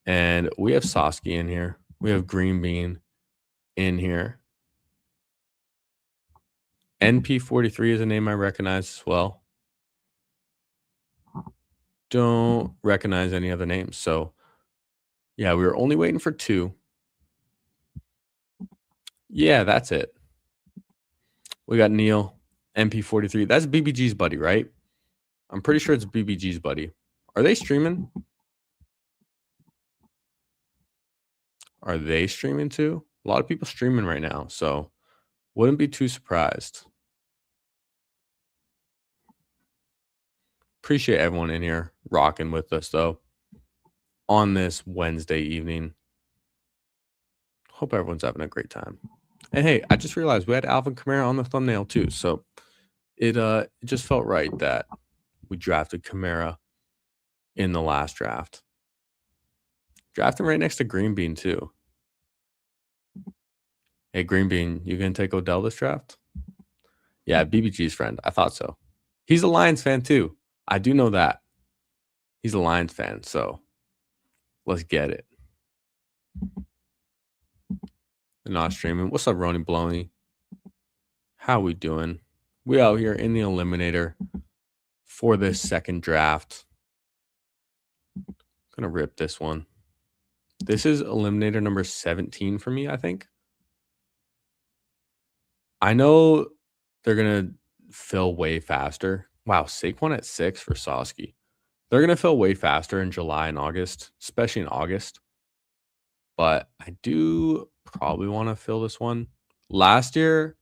And we have Sosky in here. We have Green Bean in here. NP43 is a name I recognize as well. Don't recognize any other names. So, yeah, we were only waiting for 2. Yeah, that's it. We got Neil, MP43. That's BBG's buddy, right? I'm pretty sure it's BBG's buddy. Are they streaming? Are they streaming too? A lot of people streaming right now, so wouldn't be too surprised. Appreciate everyone in here rocking with us, though, on this Wednesday evening. Hope everyone's having a great time. And hey, I just realized we had Alvin Kamara on the thumbnail too, so it just felt right that we drafted Kamara in the last draft. Drafting right next to Green Bean too. Hey, Green Bean, you gonna take Odell this draft? Yeah, BBG's friend. I thought so. He's a Lions fan too. I do know that. He's a Lions fan, so let's get it. Not streaming. What's up, Rony Bloney? How we doing? We out here in the Eliminator for this second draft. Gonna rip this one. This is Eliminator number 17 for me, I think. I know they're gonna fill way faster. Wow, Saquon at 6 for Sosky. They're gonna fill way faster in July and August, especially in August. But I do probably want to fill this one. Last year,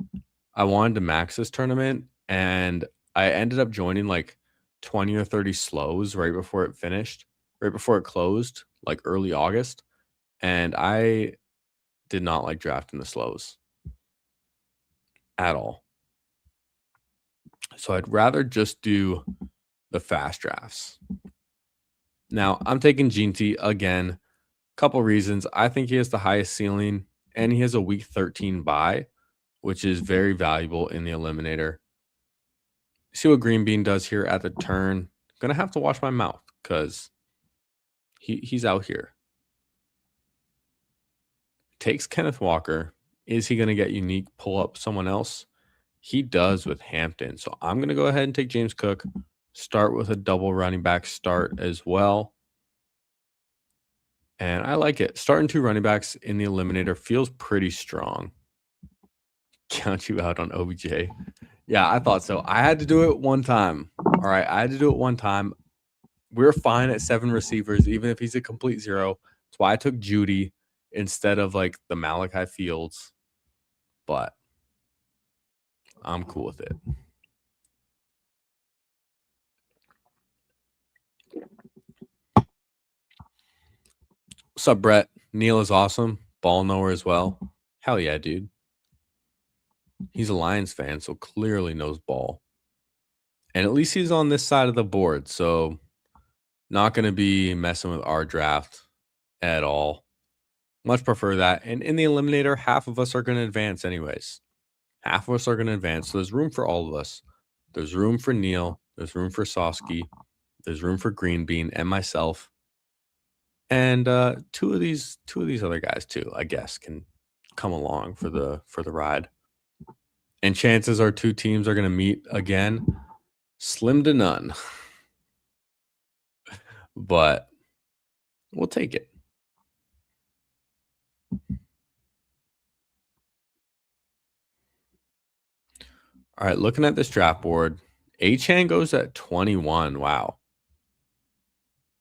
I wanted to max this tournament, and I ended up joining like 20 or 30 slows right before it finished, right before it closed, like early August. And I did not like drafting the slows at all. So I'd rather just do the fast drafts. Now, I'm taking Gene T again. Couple reasons. I think he has the highest ceiling, and he has a week 13 bye, which is very valuable in the Eliminator. See what Green Bean does here at the turn. Gonna have to wash my mouth because he's out here. Takes Kenneth Walker. Is he gonna get unique, pull up someone else? He does with Hampton. So I'm gonna go ahead and take James Cook. Start with a double running back start as well. And I like it. Starting 2 running backs in the Eliminator feels pretty strong. Count you out on OBJ. Yeah, I thought so. I had to do it one time. All right, I had to do it one time. We're fine at 7 receivers, even if he's a complete zero. That's why I took Judy instead of like the Malachi Fields. But I'm cool with it. What's up, Brett? Neil is awesome. Ball knower as well. Hell yeah, dude. He's a Lions fan, so clearly knows ball. And at least he's on this side of the board, so not going to be messing with our draft at all. Much prefer that. And in the Eliminator, half of us are going to advance anyways. Half of us are going to advance, so there's room for all of us. There's room for Neil. There's room for Sosky. There's room for Green Bean and myself. And two of these other guys too, I guess, can come along for the ride. And chances are 2 teams are going to meet again. Slim to none. But we'll take it. All right, looking at this draft board, Achane goes at 21. Wow.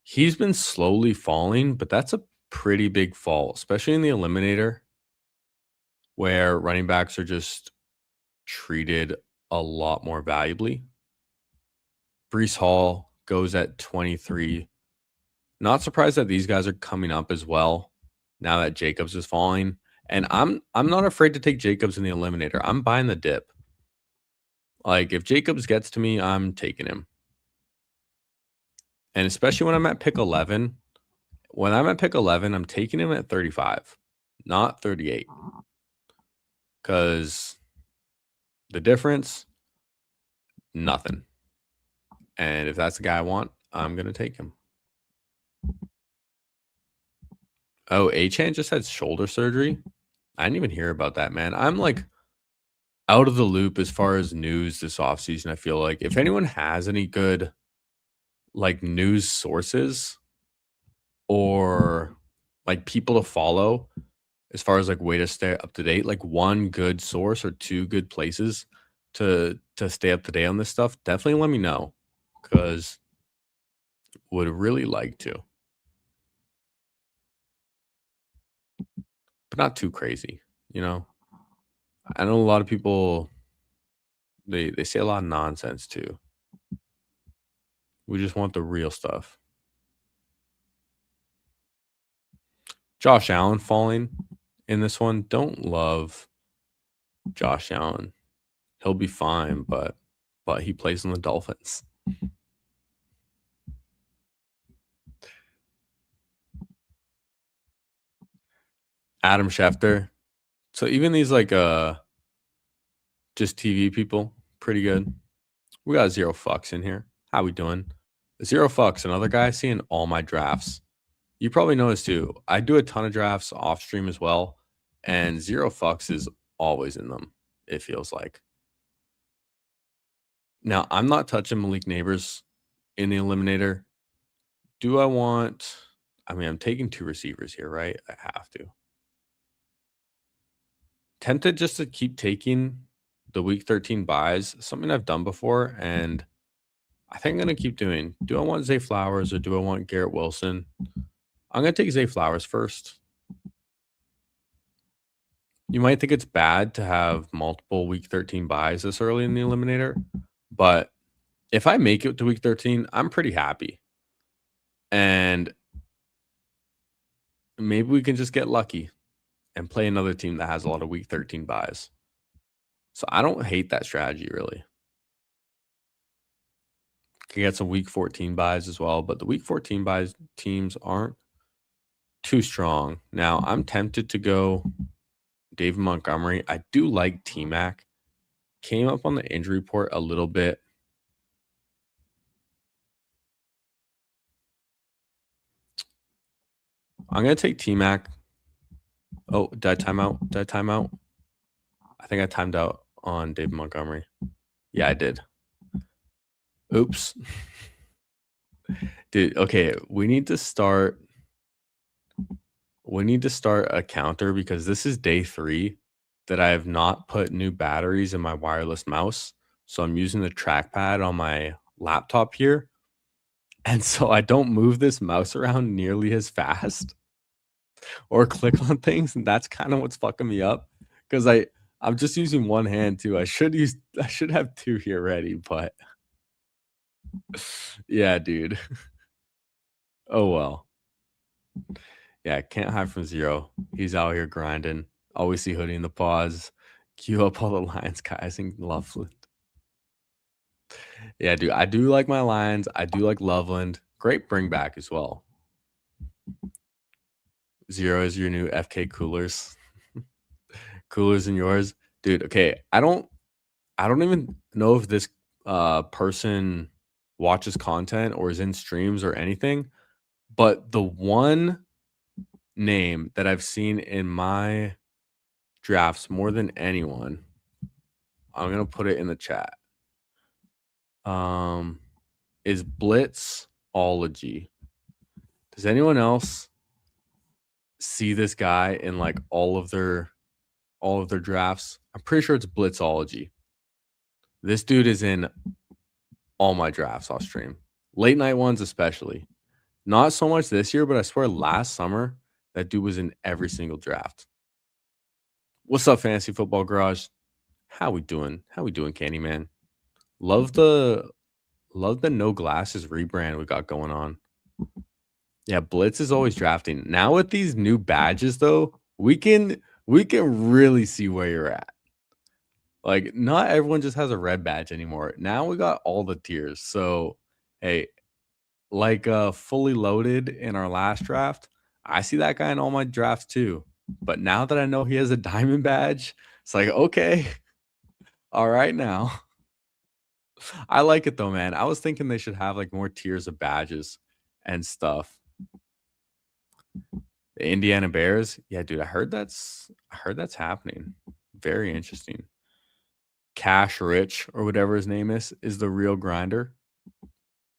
He's been slowly falling, but that's a pretty big fall, especially in the Eliminator, where running backs are just treated a lot more valuably. Breece Hall goes at 23. Not surprised that these guys are coming up as well now that Jacobs is falling. And I'm not afraid to take Jacobs in the Eliminator. I'm buying the dip. Like, if Jacobs gets to me, I'm taking him. And especially when I'm at pick 11. When I'm at pick 11, I'm taking him at 35, not 38. Because the difference, nothing. And if that's the guy I want, I'm going to take him. Oh, Achane just had shoulder surgery. I didn't even hear about that, man. I'm like out of the loop as far as news this offseason. I feel like if anyone has any good like news sources or like people to follow as far as like way to stay up to date, like one good source or 2 good places to stay up to date on this stuff, definitely let me know because would really like to. But not too crazy, you know? I know a lot of people they say a lot of nonsense too. We just want the real stuff. Josh Allen falling in this one. Don't love Josh Allen. He'll be fine, but he plays on the Dolphins. Adam Schefter, So even these like just TV people, pretty good. We got Zero Fucks in here. How we doing? Zero Fucks, another guy seeing all my drafts. You probably noticed too. I do a ton of drafts off stream as well, and Zero Fucks is always in them, it feels like. Now, I'm not touching Malik Neighbors in the eliminator. Do I want I mean, I'm taking 2 receivers here, right? I have to. Tempted just to keep taking the week 13 buys, something I've done before, and I think I'm gonna keep doing. Do I want Zay Flowers or do I want Garrett Wilson? I'm gonna take Zay Flowers first. You might think it's bad to have multiple week 13 buys this early in the eliminator, but if I make it to week 13, I'm pretty happy. And maybe we can just get lucky and play another team that has a lot of week 13 buys. So I don't hate that strategy really. Can get some week 14 buys as well, but the week 14 buys teams aren't too strong. Now I'm tempted to go David Montgomery. I do like T-Mac. Came up on the injury report a little bit. I'm going to take T-Mac. Oh, did I time out? Did I time out? I think I timed out on David Montgomery. Yeah, I did. Oops. Dude, okay, we need to start a counter because this is day 3 that I have not put new batteries in my wireless mouse. So I'm using the trackpad on my laptop here. And so I don't move this mouse around nearly as fast or click on things. And that's kind of what's fucking me up because I'm just using one hand too. I should have 2 here ready, but yeah, dude. Oh well. Yeah, can't hide from Zero. He's out here grinding. Always see Hoodie in the pause. Queue up all the Lions guys in Loveland. Yeah, dude. I do like my Lions. I do like Loveland. Great bring back as well. Zero is your new FK coolers. Coolers in yours. Dude, okay. I don't even know if this person watches content or is in streams or anything, but the one name that I've seen in my drafts more than anyone, I'm gonna put it in the chat. Is Blitzology. Does anyone else see this guy in like all of their drafts? I'm pretty sure it's Blitzology. This dude is in all my drafts off stream. Late night ones especially. Not so much this year, but I swear last summer that dude was in every single draft. What's up, Fantasy Football Garage? How we doing? How we doing, Candyman? Love the no glasses rebrand we got going on. Yeah, Blitz is always drafting. Now with these new badges though, we can really see where you're at. Like not everyone just has a red badge anymore. Now we got all the tiers. So, hey, like fully loaded in our last draft, I see that guy in all my drafts too. But now that I know he has a diamond badge, it's like, okay. All right now. I like it though, man. I was thinking they should have like more tiers of badges and stuff. The Indiana Bears. Yeah, dude, I heard that's happening. Very interesting. Cash Rich or whatever his name is the real grinder.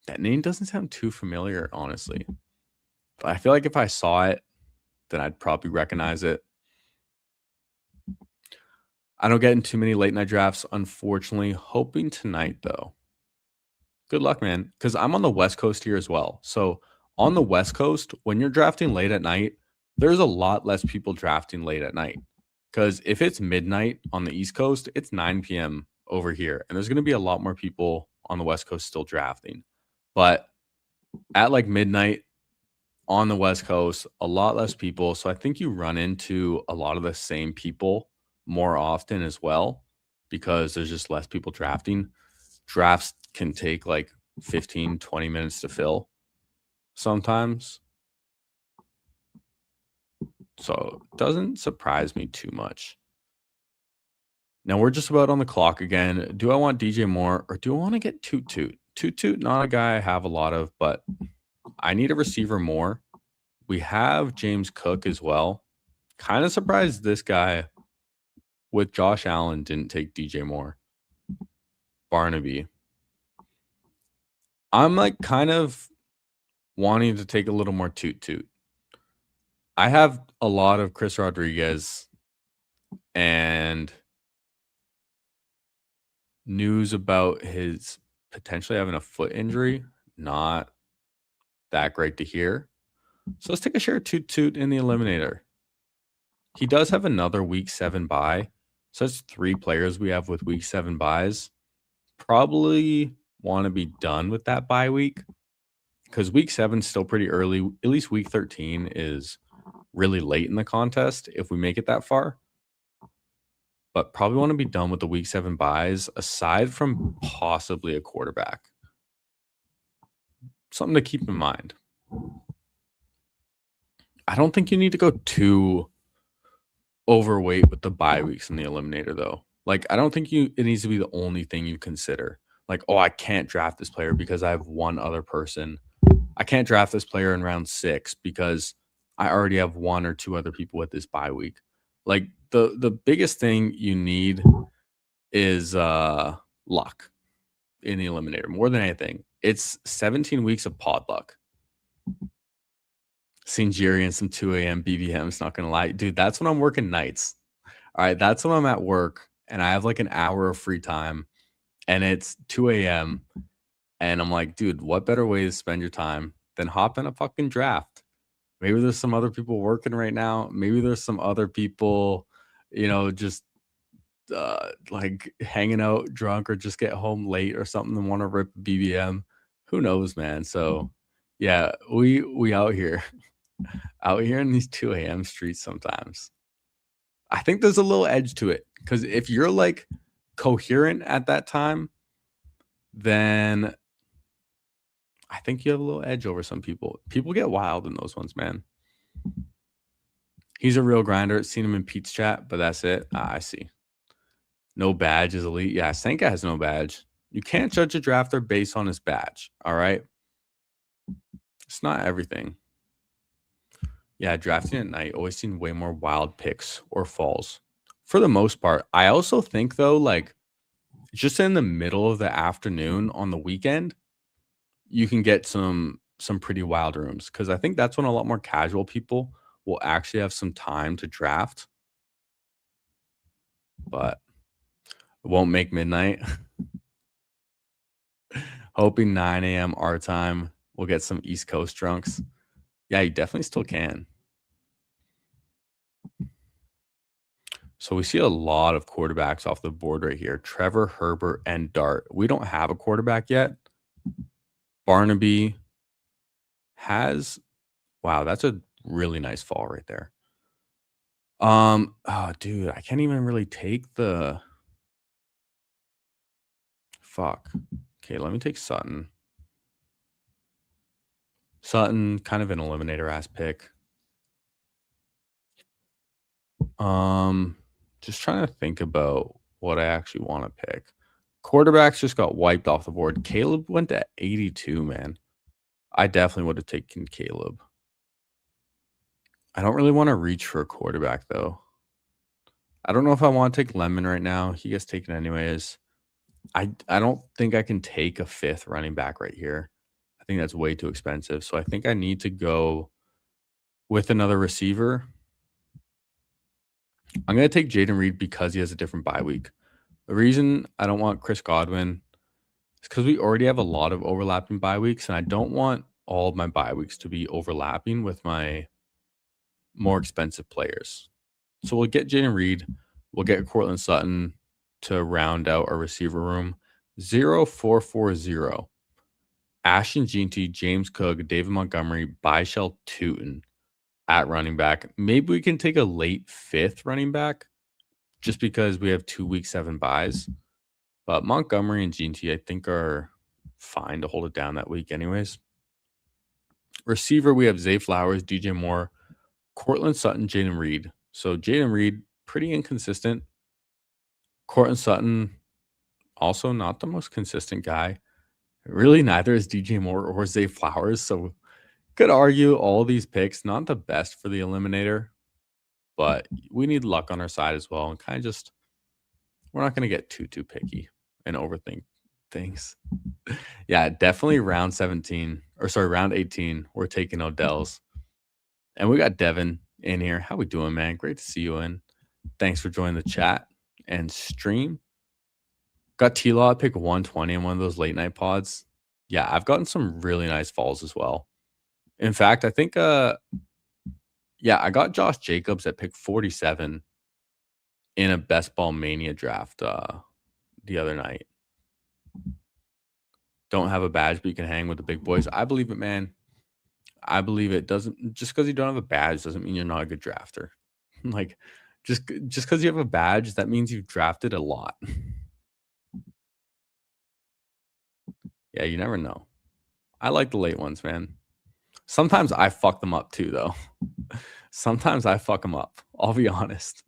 That name doesn't sound too familiar, honestly. But I feel like if I saw it, then I'd probably recognize it. I don't get in too many late night drafts, unfortunately. Hoping tonight, though. Good luck, man. Because I'm on the West Coast here as well. So on the West Coast, when you're drafting late at night, there's a lot less people drafting late at night. Because if it's midnight on the East Coast, it's 9 p.m. over here. And there's going to be a lot more people on the West Coast still drafting. But at like midnight on the West Coast, a lot less people. So I think you run into a lot of the same people more often as well because there's just less people drafting. Drafts can take like 15, 20 minutes to fill sometimes. So it doesn't surprise me too much. Now we're just about on the clock again. Do I want DJ Moore or do I want to get Toot Toot? Toot Toot, not a guy I have a lot of, but I need a receiver more. We have James Cook as well. Kind of surprised this guy with Josh Allen didn't take DJ Moore. Barnaby. I'm like kind of wanting to take a little more Toot Toot. I have a lot of Chris Rodriguez and news about his potentially having a foot injury. Not that great to hear. So let's take a share of Toot Toot in the Eliminator. He does have another Week 7 bye. So that's 3 players we have with Week 7 buys. Probably want to be done with that bye week because Week 7 is still pretty early. At least Week 13 is really late in the contest if we make it that far. But probably want to be done with the Week 7 buys aside from possibly a quarterback. Something to keep in mind. I don't think you need to go too overweight with the bye weeks in the Eliminator, though. Like, I don't think it needs to be the only thing you consider. Like, oh, I can't draft this player because I have one other person. I can't draft this player in round 6 because I already have 1 or 2 other people with this bye week. Like, the biggest thing you need is luck in the Eliminator. More than anything, it's 17 weeks of pod luck. Sinjiri and some 2 a.m. BBMs, not gonna lie. Dude, that's when I'm working nights. All right, that's when I'm at work and I have like an hour of free time and it's 2 a.m. and I'm like, dude, what better way to spend your time than hop in a fucking draft? Maybe there's some other people working right now. Maybe there's some other people, just like hanging out drunk or just get home late or something and want to rip BBM. Who knows, man? So yeah, we out here. Out here in these 2 a.m. streets sometimes. I think there's a little edge to it because if you're like coherent at that time, then I think you have a little edge over some people. People get wild in those ones, man. He's a real grinder. Seen him in Pete's chat, but that's it. I see. No badge is elite. Yeah, Senka has no badge. You can't judge a drafter based on his badge. All right. It's not everything. Yeah, drafting at night, always seen way more wild picks or falls for the most part. I also think, though, like just in the middle of the afternoon on the weekend, you can get some pretty wild rooms because I think that's when a lot more casual people will actually have some time to draft. But it won't make midnight. Hoping 9 a.m. our time. We'll get some East Coast drunks. Yeah, you definitely still can. So we see a lot of quarterbacks off the board right here. Trevor, Herbert, and Dart. We don't have a quarterback yet. Barnaby has... Wow, that's a really nice fall right there. Oh, dude, I can't even really take the... Fuck. Okay, let me take Sutton. Sutton, kind of an eliminator-ass pick. Just trying to think about what I actually want to pick. Quarterbacks just got wiped off the board. Caleb went to 82, man. I definitely would have taken Caleb. I don't really want to reach for a quarterback, though. I don't know if I want to take Lemon right now. He gets taken anyways. I don't think I can take a 5th running back right here. I think that's way too expensive. So I think I need to go with another receiver. I'm going to take Jaden Reed because he has a different bye week. The reason I don't want Chris Godwin is because we already have a lot of overlapping bye weeks, and I don't want all of my bye weeks to be overlapping with my more expensive players. So we'll get Jaden Reed. We'll get Cortland Sutton to round out our receiver room. 0-4-4-0. Ashton Jeanty, James Cook, David Montgomery, Byshell Tootin at running back. Maybe we can take a late 5th running back just because we have 2 week 7 buys. But Montgomery and Jeanty, I think, are fine to hold it down that week anyways. Receiver, we have Zay Flowers, DJ Moore, Cortland Sutton, Jaden Reed. So Jaden Reed, pretty inconsistent. Cortland Sutton, also not the most consistent guy. Really, neither is DJ Moore or Zay Flowers. So could argue all these picks, not the best for the eliminator, but we need luck on our side as well. And kind of just, we're not going to get too picky and overthink things. Yeah, definitely round 17, or sorry, round 18. We're taking Odell's. And we got Devin in here. How we doing, man? Great to see you in. Thanks for joining the chat and stream. Got T-Law at pick 120 in one of those late night pods. Yeah, I've gotten some really nice falls as well. In fact, I think I got Josh Jacobs at pick 47 in a Best Ball Mania draft the other night. Don't have a badge, but you can hang with the big boys. I believe it, man. I believe it. Doesn't just because you don't have a badge doesn't mean you're not a good drafter. Like just because you have a badge, that means you've drafted a lot. Yeah, you never know. I like the late ones, man. Sometimes I fuck them up too, though. Sometimes I fuck them up. I'll be honest.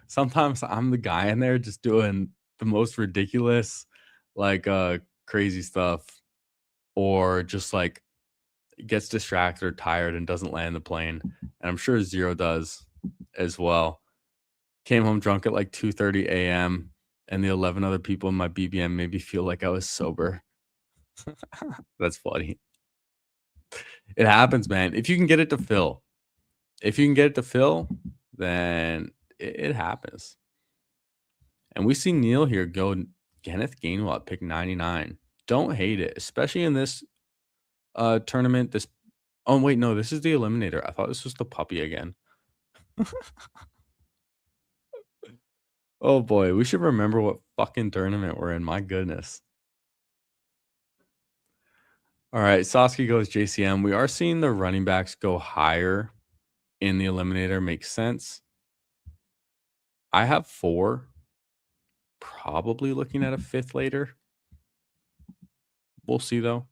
Sometimes I'm the guy in there just doing the most ridiculous, like crazy stuff, or just like gets distracted or tired and doesn't land the plane. And I'm sure Zero does as well. Came home drunk at like 2:30 a.m. and the 11 other people in my BBM made me feel like I was sober. That's funny. It happens, man. If you can get it to fill, then it happens. And we see Neil here go Kenneth Gainwell at pick 99. Don't hate it, especially in this tournament. Oh wait, no, this is the eliminator. I thought this was the puppy again. Oh boy, we should remember what fucking tournament we're in. My goodness. All right, Sasuke goes JCM. We are seeing the running backs go higher in the eliminator. Makes sense. I have 4. Probably looking at a 5th later. We'll see, though.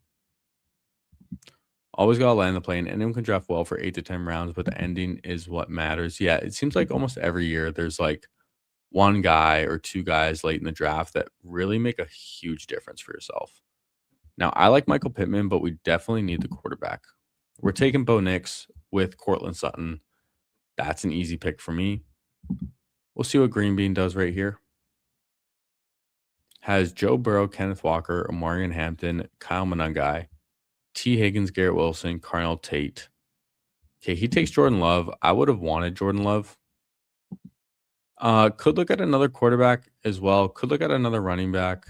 Always got to land the plane. Anyone can draft well for 8 to 10 rounds, but the ending is what matters. Yeah, it seems like almost every year there's like one guy or 2 guys late in the draft that really make a huge difference for yourself. Now, I like Michael Pittman, but we definitely need the quarterback. We're taking Bo Nix with Cortland Sutton. That's an easy pick for me. We'll see what Green Bean does right here. Has Joe Burrow, Kenneth Walker, Omarion Hampton, Kyle Monangai, T. Higgins, Garrett Wilson, Carnell Tate. Okay, he takes Jordan Love. I would have wanted Jordan Love. Could look at another quarterback as well. Could look at another running back.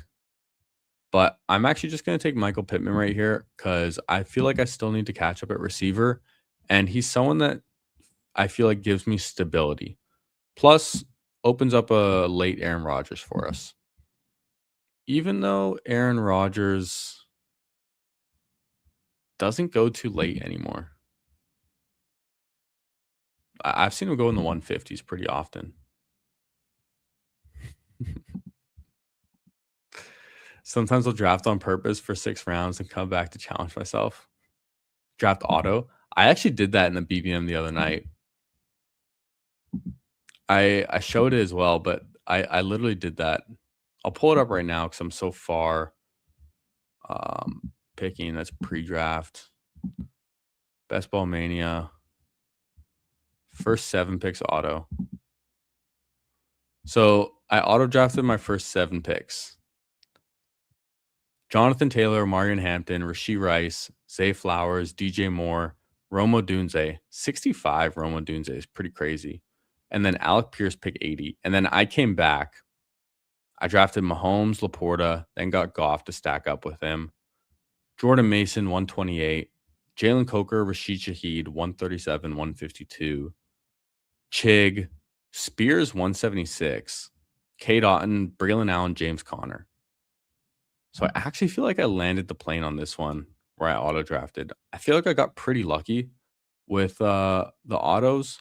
But I'm actually just going to take Michael Pittman right here because I feel like I still need to catch up at receiver. And he's someone that I feel like gives me stability. Plus, opens up a late Aaron Rodgers for us. Even though Aaron Rodgers doesn't go too late anymore. I've seen him go in the 150s pretty often. Sometimes I'll draft on purpose for 6 rounds and come back to challenge myself. Draft auto. I actually did that in the BBM the other night. I showed it as well, but I literally did that. I'll pull it up right now because I'm so far picking. That's pre-draft. Best Ball Mania. First 7 picks auto. So I auto drafted my first 7 picks. Jonathan Taylor, Marion Hampton, Rashee Rice, Zay Flowers, DJ Moore, Rome Odunze. 65 Rome Odunze is pretty crazy. And then Alec Pierce pick 80. And then I came back. I drafted Mahomes, Laporta, then got Goff to stack up with him. Jordan Mason, 128. Jalen Coker, Rashid Shaheed, 137, 152. Chig, Spears, 176. Cade Otton, Braylon Allen, James Conner. So I actually feel like I landed the plane on this one where I auto drafted. I feel like I got pretty lucky with the autos,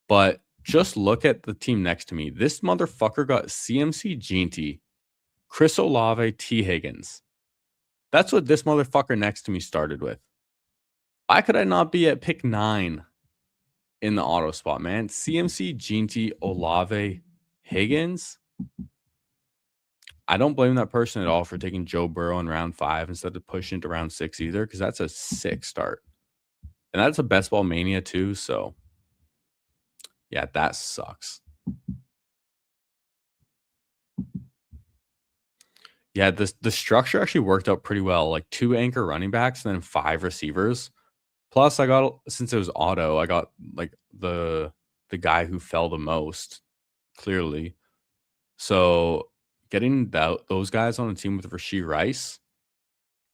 but just look at the team next to me. This motherfucker got CMC Jeanty, Chris Olave, T. Higgins. That's what this motherfucker next to me started with. Why could I not be at pick 9 in the auto spot, man? CMC, Jeanty, Olave, Higgins. I don't blame that person at all for taking Joe Burrow in round 5 instead of pushing it to round 6 either, because that's a sick start. And that's a best ball mania too. So yeah, that sucks. Yeah, the structure actually worked out pretty well. Like 2 anchor running backs and then 5 receivers. Plus, I got since it was auto, I got like the guy who fell the most clearly. So getting those guys on a team with Rashee Rice,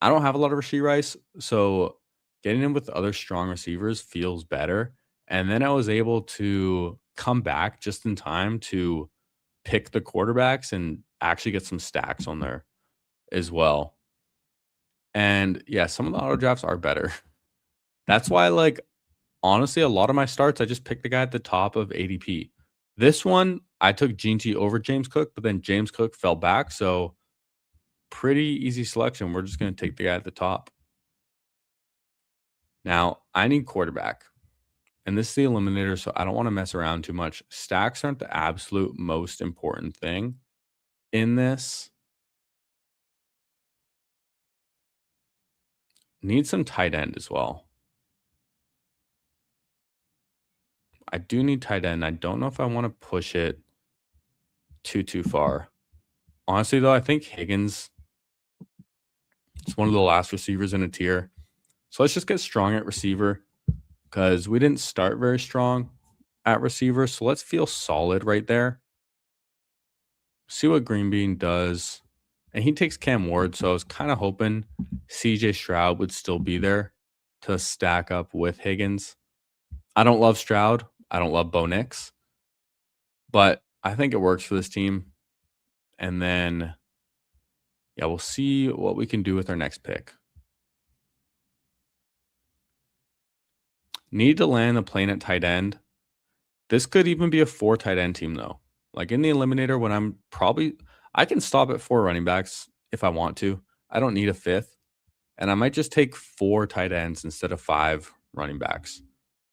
I don't have a lot of Rashee Rice, so getting him with other strong receivers feels better. And then I was able to come back just in time to pick the quarterbacks and actually get some stacks on there as well. And yeah, some of the auto drafts are better. That's why, like, honestly, a lot of my starts, I just picked the guy at the top of ADP. This one, I took Gene T over James Cook, but then James Cook fell back. So pretty easy selection. We're just going to take the guy at the top. Now, I need quarterback. And this is the eliminator, so I don't want to mess around too much. Stacks aren't the absolute most important thing in this. Need some tight end as well. I do need tight end. I don't know if I want to push it too far. Honestly, though, I think Higgins is one of the last receivers in a tier. So let's just get strong at receiver because we didn't start very strong at receiver. So let's feel solid right there. See what Green Bean does. And he takes Cam Ward. So I was kind of hoping CJ Stroud would still be there to stack up with Higgins. I don't love Stroud. I don't love Bo Nix. But I think it works for this team. And then, yeah, we'll see what we can do with our next pick. Need to land a plane at tight end. This could even be a 4 tight end team, though. Like in the eliminator, when I can stop at 4 running backs if I want to. I don't need a 5th. And I might just take 4 tight ends instead of 5 running backs.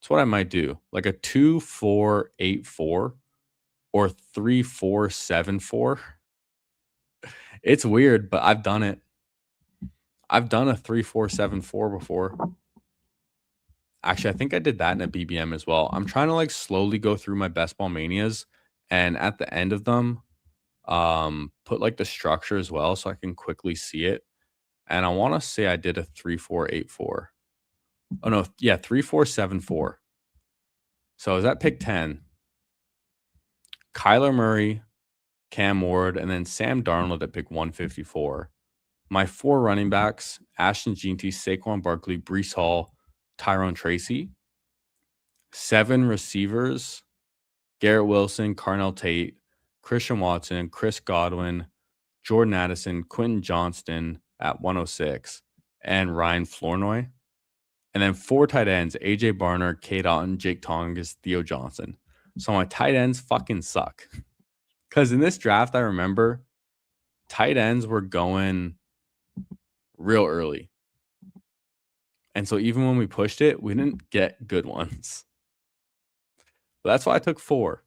That's what I might do. Like a 2-4-8-4 or 3-4-7-4. It's weird, but I've done it. I've done a 3-4-7-4 before. Actually, I think I did that in a BBM as well. I'm trying to like slowly go through my best ball manias and at the end of them, put like the structure as well so I can quickly see it. And I want to say I did a 3-4-8-4. Oh no, yeah, 3-4-7-4. So is that pick 10? Kyler Murray, Cam Ward, and then Sam Darnold at pick 154. My 4 running backs, Ashton Jeanty, Saquon Barkley, Breece Hall, Tyrone Tracy. 7 receivers, Garrett Wilson, Carnell Tate, Christian Watson, Chris Godwin, Jordan Addison, Quentin Johnston at 106, and Ryan Flournoy. And then 4 tight ends, AJ Barner, Kate Otten, Jake Tongas, Theo Johnson. So my tight ends fucking suck. Because in this draft, I remember tight ends were going real early. And so even when we pushed it, we didn't get good ones. But that's why I took 4.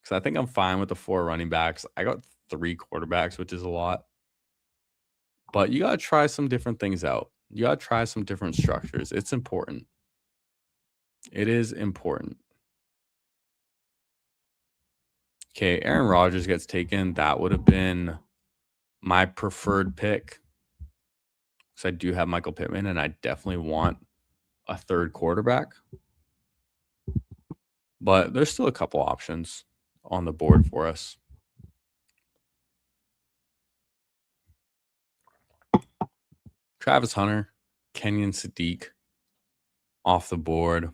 Because I think I'm fine with the 4 running backs. I got 3 quarterbacks, which is a lot. But you got to try some different things out. You got to try some different structures. It's important. It is important. Okay, Aaron Rodgers gets taken. That would have been my preferred pick. Because I do have Michael Pittman, and I definitely want a 3rd quarterback. But there's still a couple options on the board for us. Travis Hunter, Kenyon Sadiq off the board.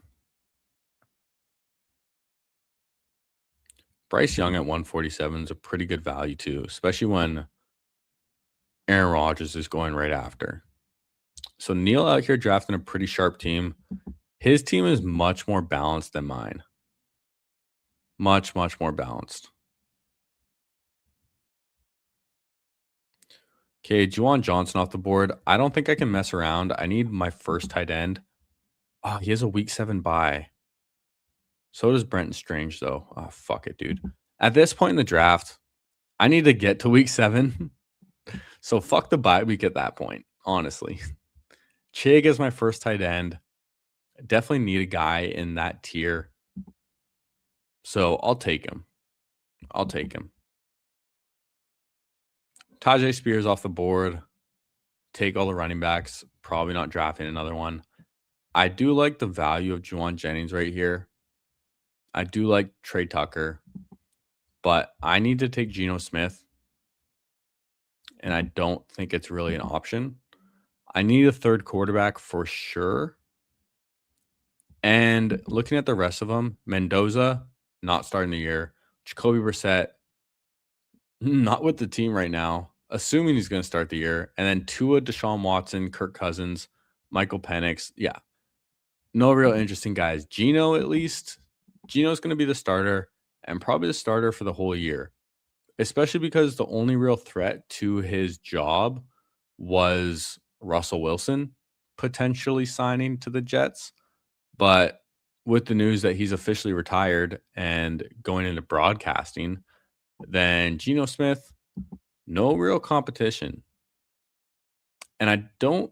Bryce Young at 147 is a pretty good value too, especially when Aaron Rodgers is going right after. So Neil out here drafting a pretty sharp team. His team is much more balanced than mine. Much more balanced. Okay, Juwan Johnson off the board. I don't think I can mess around. I need my first tight end. Oh, he has a week 7 bye. So does Brenton Strange, though. Oh, fuck it, dude. At this point in the draft, I need to get to week 7. So fuck the bye week at that point, honestly. Chig is my first tight end. Definitely need a guy in that tier. So I'll take him. Tajay Spears off the board. Take all the running backs. Probably not drafting another one. I do like the value of Juwan Jennings right here. I do like Trey Tucker. But I need to take Geno Smith. And I don't think it's really an option. I need a third quarterback for sure. And looking at the rest of them, Mendoza, not starting the year. Jacoby Brissett, not with the team right now, assuming he's going to start the year. And then Tua, Deshaun Watson, Kirk Cousins, Michael Penix. Yeah. No real interesting guys. Geno, at least. Geno's going to be the starter and probably the starter for the whole year, especially because the only real threat to his job was Russell Wilson potentially signing to the Jets. But with the news that he's officially retired and going into broadcasting, then Geno Smith, no real competition. And I don't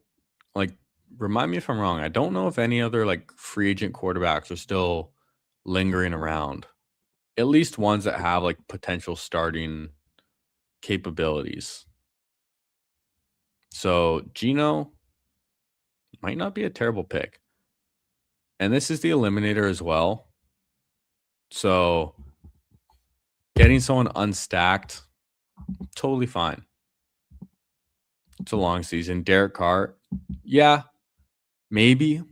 remind me if I'm wrong. I don't know if any other free agent quarterbacks are still lingering around. At least ones that have potential starting capabilities. So Geno might not be a terrible pick. And this is the eliminator as well. So getting someone unstacked, totally fine. It's a long season. Derek Carr, yeah, maybe.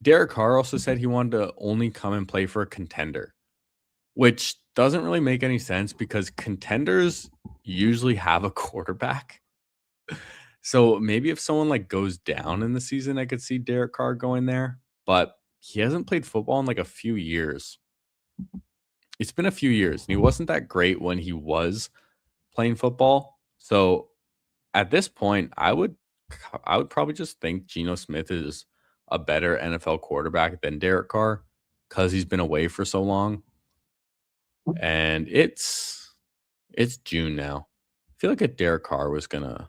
Derek Carr also said he wanted to only come and play for a contender, which doesn't really make any sense because contenders usually have a quarterback. So maybe if someone goes down in the season, I could see Derek Carr going there. But he hasn't played football in a few years. It's been a few years, and he wasn't that great when he was playing football. So at this point, I would probably just think Geno Smith is a better NFL quarterback than Derek Carr because he's been away for so long. And it's June now. I feel like if Derek Carr was gonna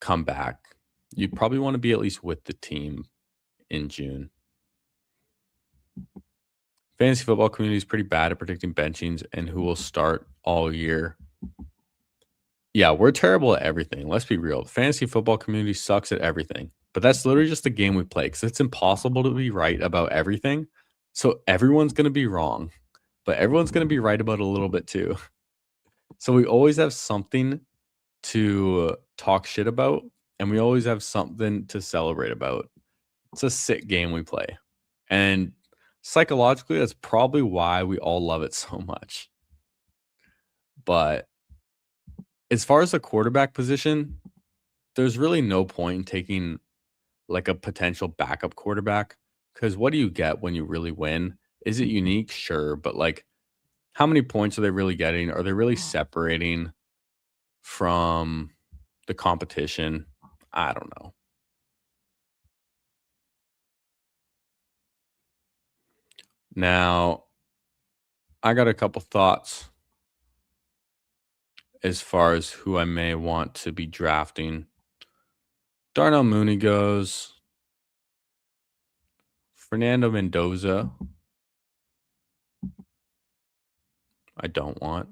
come back, you'd probably want to be at least with the team in June. Fantasy football community is pretty bad at predicting benchings and who will start all year. Yeah, we're terrible at everything. Let's be real. The fantasy football community sucks at everything. But that's literally just the game we play because it's impossible to be right about everything. So everyone's going to be wrong, but everyone's going to be right about a little bit too. So we always have something to talk shit about, and we always have something to celebrate about. It's a sick game we play. And psychologically, that's probably why we all love it so much. But as far as the quarterback position, there's really no point in taking a potential backup quarterback because what do you get when you really win? Is it unique? Sure. But how many points are they really getting? Are they really separating from the competition? I don't know. Now, I got a couple thoughts as far as who I may want to be drafting. Darnell Mooney goes. Fernando Mendoza, I don't want.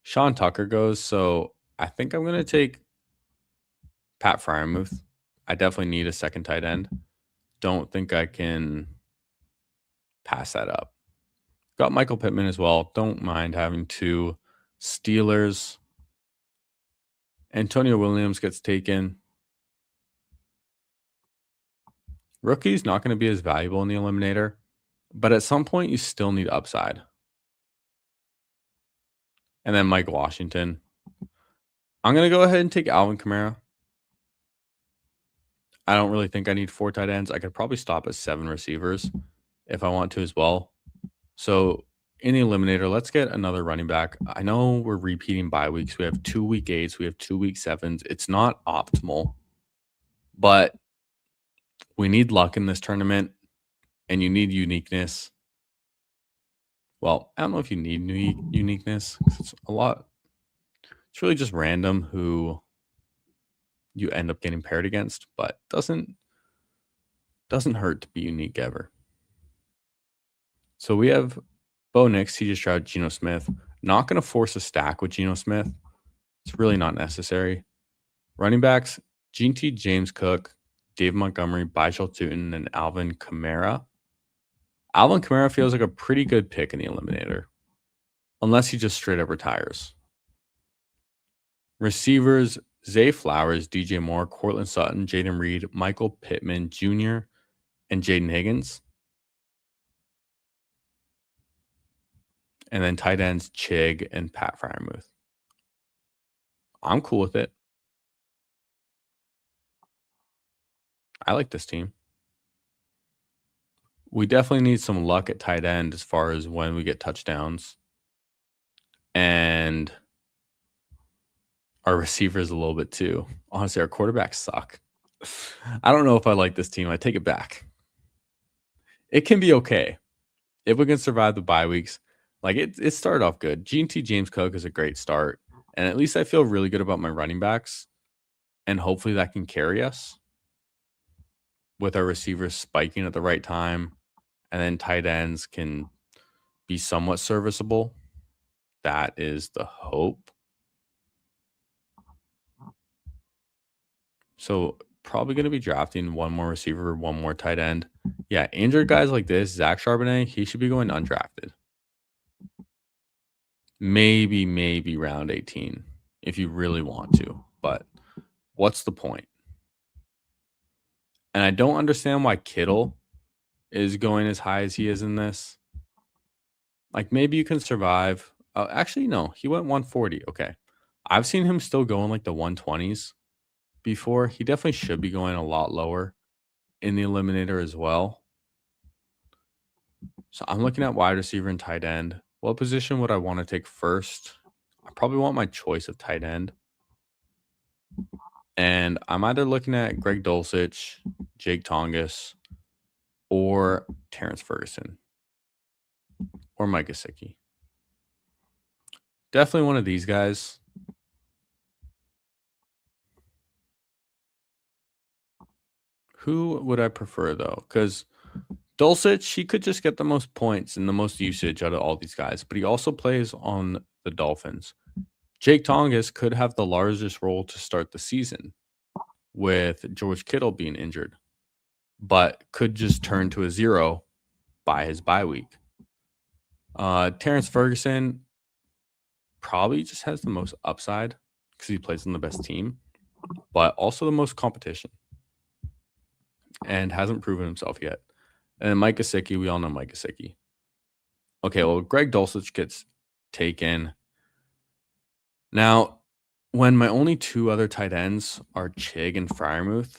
Sean Tucker goes. So I think I'm going to take Pat Freiermuth. I definitely need a second tight end. Don't think I can pass that up. Got Michael Pittman as well. Don't mind having two. Steelers. Antonio Williams gets taken. Rookie's not going to be as valuable in the eliminator, but at some point you still need upside. And then Mike Washington. I'm going to go ahead and take Alvin Kamara. I don't really think I need 4 tight ends. I could probably stop at 7 receivers if I want to as well. So in the eliminator, let's get another running back. I know we're repeating bye weeks. We have 2 week 8s. We have 2 week 7s. It's not optimal, but we need luck in this tournament and you need uniqueness. Well, I don't know if you need uniqueness. 'Cause it's a lot. It's really just random who you end up getting paired against, but doesn't hurt to be unique ever. So we have Bo Nix, CJ Stroud, Geno Smith. Not going to force a stack with Geno Smith. It's really not necessary. Running backs, G.T. James Cook, Dave Montgomery, Bijal Tootin, and Alvin Kamara. Alvin Kamara feels like a pretty good pick in the Eliminator, unless he just straight up retires. Receivers, Zay Flowers, DJ Moore, Cortland Sutton, Jaden Reed, Michael Pittman Jr., and Jaden Higgins. And then tight ends, Chig and Pat Freiermuth. I'm cool with it. I like this team. We definitely need some luck at tight end as far as when we get touchdowns. And our receivers a little bit too. Honestly, our quarterbacks suck. I don't know if I like this team. I take it back. It can be okay if we can survive the bye weeks. Like it started off good. G&T James Cook is a great start. And at least I feel really good about my running backs. And hopefully that can carry us with our receivers spiking at the right time. And then tight ends can be somewhat serviceable. That is the hope. So probably going to be drafting one more receiver, one more tight end. Yeah, injured guys like this, Zach Charbonnet, he should be going undrafted. Maybe round 18 if you really want to. But what's the point? And I don't understand why Kittle is going as high as he is in this. Like maybe you can survive. Actually, no, he went 140. Okay. I've seen him still go in like the 120s before. He definitely should be going a lot lower in the Eliminator as well. So I'm looking at wide receiver and tight end. What position would I want to take first? I probably want my choice of tight end. And I'm either looking at Greg Dulcich, Jake Tongas, or Terrence Ferguson, or Mike Gesicki. Definitely one of these guys. Who would I prefer, though? Because Dulcich, he could just get the most points and the most usage out of all these guys, but he also plays on the Dolphins. Jake Tongas could have the largest role to start the season with George Kittle being injured, but could just turn to a 0 by his bye week. Terrence Ferguson probably just has the most upside because he plays on the best team, but also the most competition and hasn't proven himself yet. And then Mike Gesicki, we all know Mike Gesicki. Okay, well, Greg Dulcich gets taken. Now, when my only two other tight ends are Chig and Freiermuth,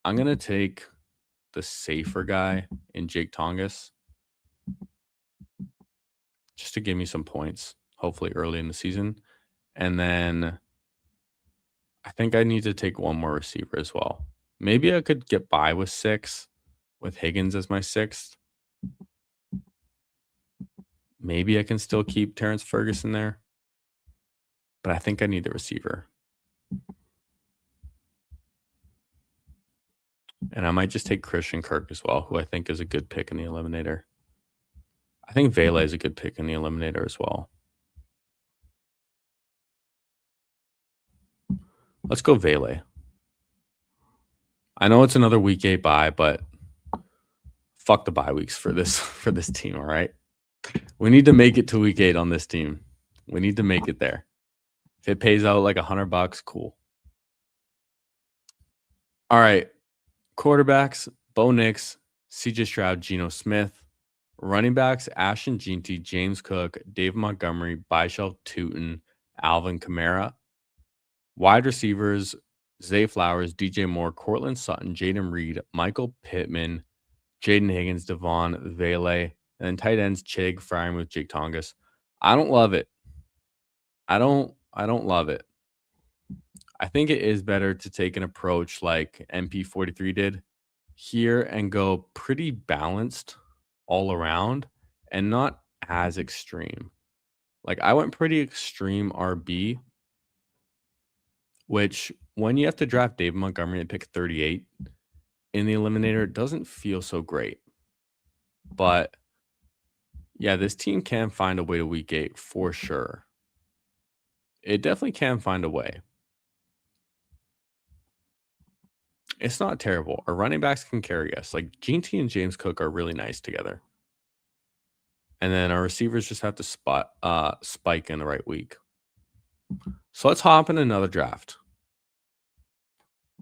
I'm going to take the safer guy in Jake Tongas just to give me some points, hopefully early in the season. And then I think I need to take one more receiver as well. Maybe I could get by with 6 with Higgins as my 6th. Maybe I can still keep Terrence Ferguson there. But I think I need the receiver. And I might just take Christian Kirk as well, who I think is a good pick in the Eliminator. I think Vele is a good pick in the Eliminator as well. Let's go Vele. I know it's another week 8 bye, but fuck the bye weeks for this team, all right? We need to make it to week 8 on this team. We need to make it there. If it pays out like $100, cool. All right. Quarterbacks, Bo Nix, CJ Stroud, Geno Smith. Running backs, Ashton Jeanty, James Cook, Dave Montgomery, Bijal Tootin, Alvin Kamara. Wide receivers, Zay Flowers, DJ Moore, Cortland Sutton, Jaden Reed, Michael Pittman, Jaden Higgins, Devon Vele, and then tight ends, Chig, Freiermuth, Jake Tongas. I don't love it. I don't love it. I think it is better to take an approach like MP43 did here and go pretty balanced all around and not as extreme. Like I went pretty extreme RB, which when you have to draft David Montgomery at pick 38 in the eliminator, it doesn't feel so great. But yeah, this team can find a way to week 8 for sure. It definitely can find a way. It's not terrible. Our running backs can carry us. Like Gene T and James Cook are really nice together. And then our receivers just have to spike in the right week. So let's hop in another draft.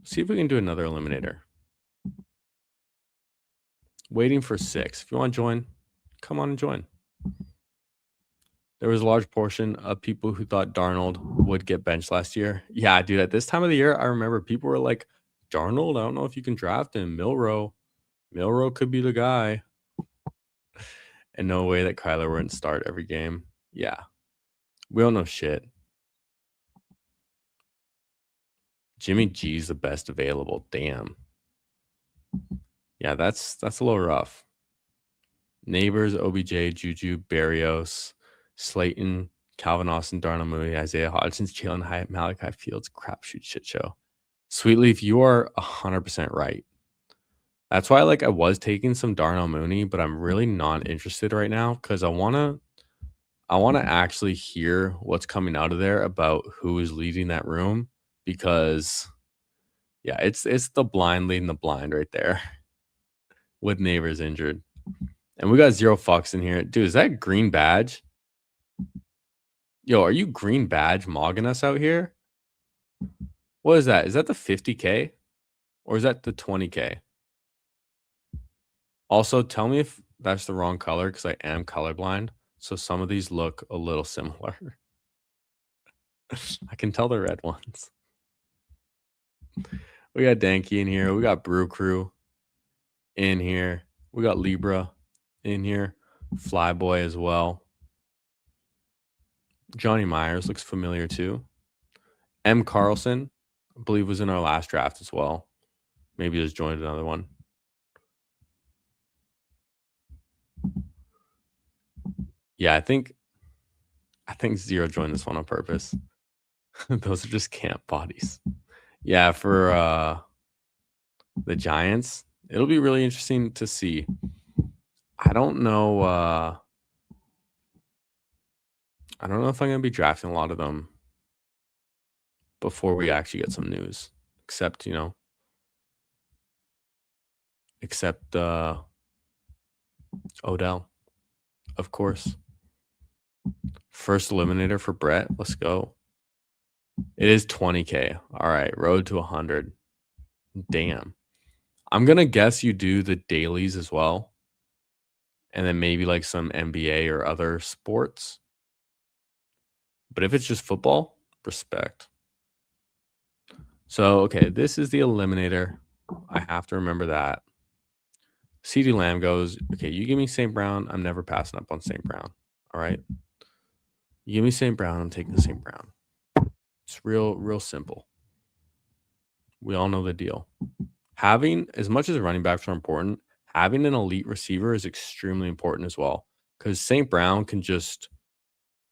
See if we can do another eliminator. Waiting for 6. If you want to join, come on and join. There was a large portion of people who thought Darnold would get benched last year. Yeah, dude, at this time of the year, I remember people were like, Darnold, I don't know if you can draft him. Milrow could be the guy. And no way that Kyler wouldn't start every game. Yeah. We don't know shit. Jimmy G's the best available. Damn. Yeah, that's a little rough. Neighbors, OBJ, Juju, Barrios, Slayton, Calvin Austin, Darnell Mooney, Isaiah Hodgins, Jalen Hyatt, Malachi Fields, crapshoot shit show. Sweetleaf, you are 100% right. That's why I was taking some Darnell Mooney, but I'm really not interested right now because I wanna actually hear what's coming out of there about who is leading that room because yeah, it's the blind leading the blind right there with Neighbors injured. And we got zero fucks in here. Dude, is that green badge? Yo, are you green badge mogging us out here? What is that? Is that the 50K? Or is that the 20K? Also, tell me if that's the wrong color because I am colorblind. So some of these look a little similar. I can tell the red ones. We got Danke in here. We got Brew Crew in here. We got Libra in here. Flyboy as well. Johnny Myers looks familiar too. M. Carlson, I believe, was in our last draft as well. Maybe just joined another one. Yeah, I think Zero joined this one on purpose. Those are just camp bodies. Yeah, for the Giants, it'll be really interesting to see. I don't know if I'm going to be drafting a lot of them before we actually get some news. Except Odell, of course. First eliminator for Brett. Let's go. It is 20K. All right, road to 100. Damn. I'm going to guess you do the dailies as well. And then maybe some NBA or other sports. But if it's just football, respect. So, okay, this is the eliminator. I have to remember that. CeeDee Lamb goes, okay, you give me St. Brown. I'm never passing up on St. Brown. All right. You give me St. Brown. I'm taking St. Brown. It's real simple. We all know the deal. Having, as much as running backs are important, having an elite receiver is extremely important as well. Because St. Brown can just,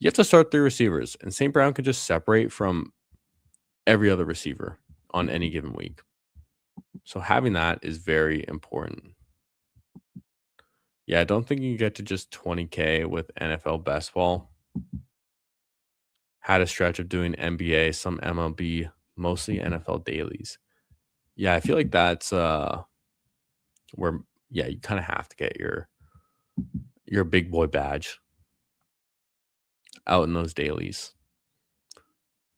you have to start 3 receivers, and St. Brown can just separate from every other receiver on any given week. So having that is very important. Yeah, I don't think you can get to just 20K with NFL best ball. Had a stretch of doing NBA, some MLB, mostly NFL dailies. Yeah, I feel like that's where you kind of have to get your big boy badge out in those dailies.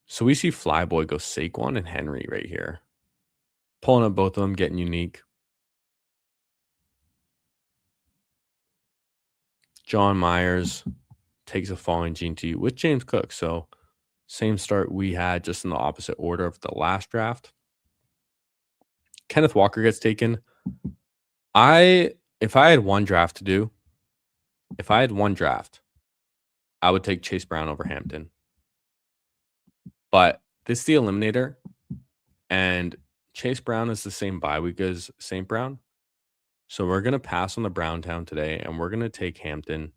So we see Flyboy go Saquon and Henry right here. Pulling up both of them, getting unique. John Myers takes a falling Gene T with James Cook. So same start we had, just in the opposite order of the last draft. Kenneth Walker gets taken. If I had one draft to do, I would take Chase Brown over Hampton. But this is the eliminator, and Chase Brown is the same bye week as St. Brown. So we're going to pass on the Browntown today, and we're going to take Hampton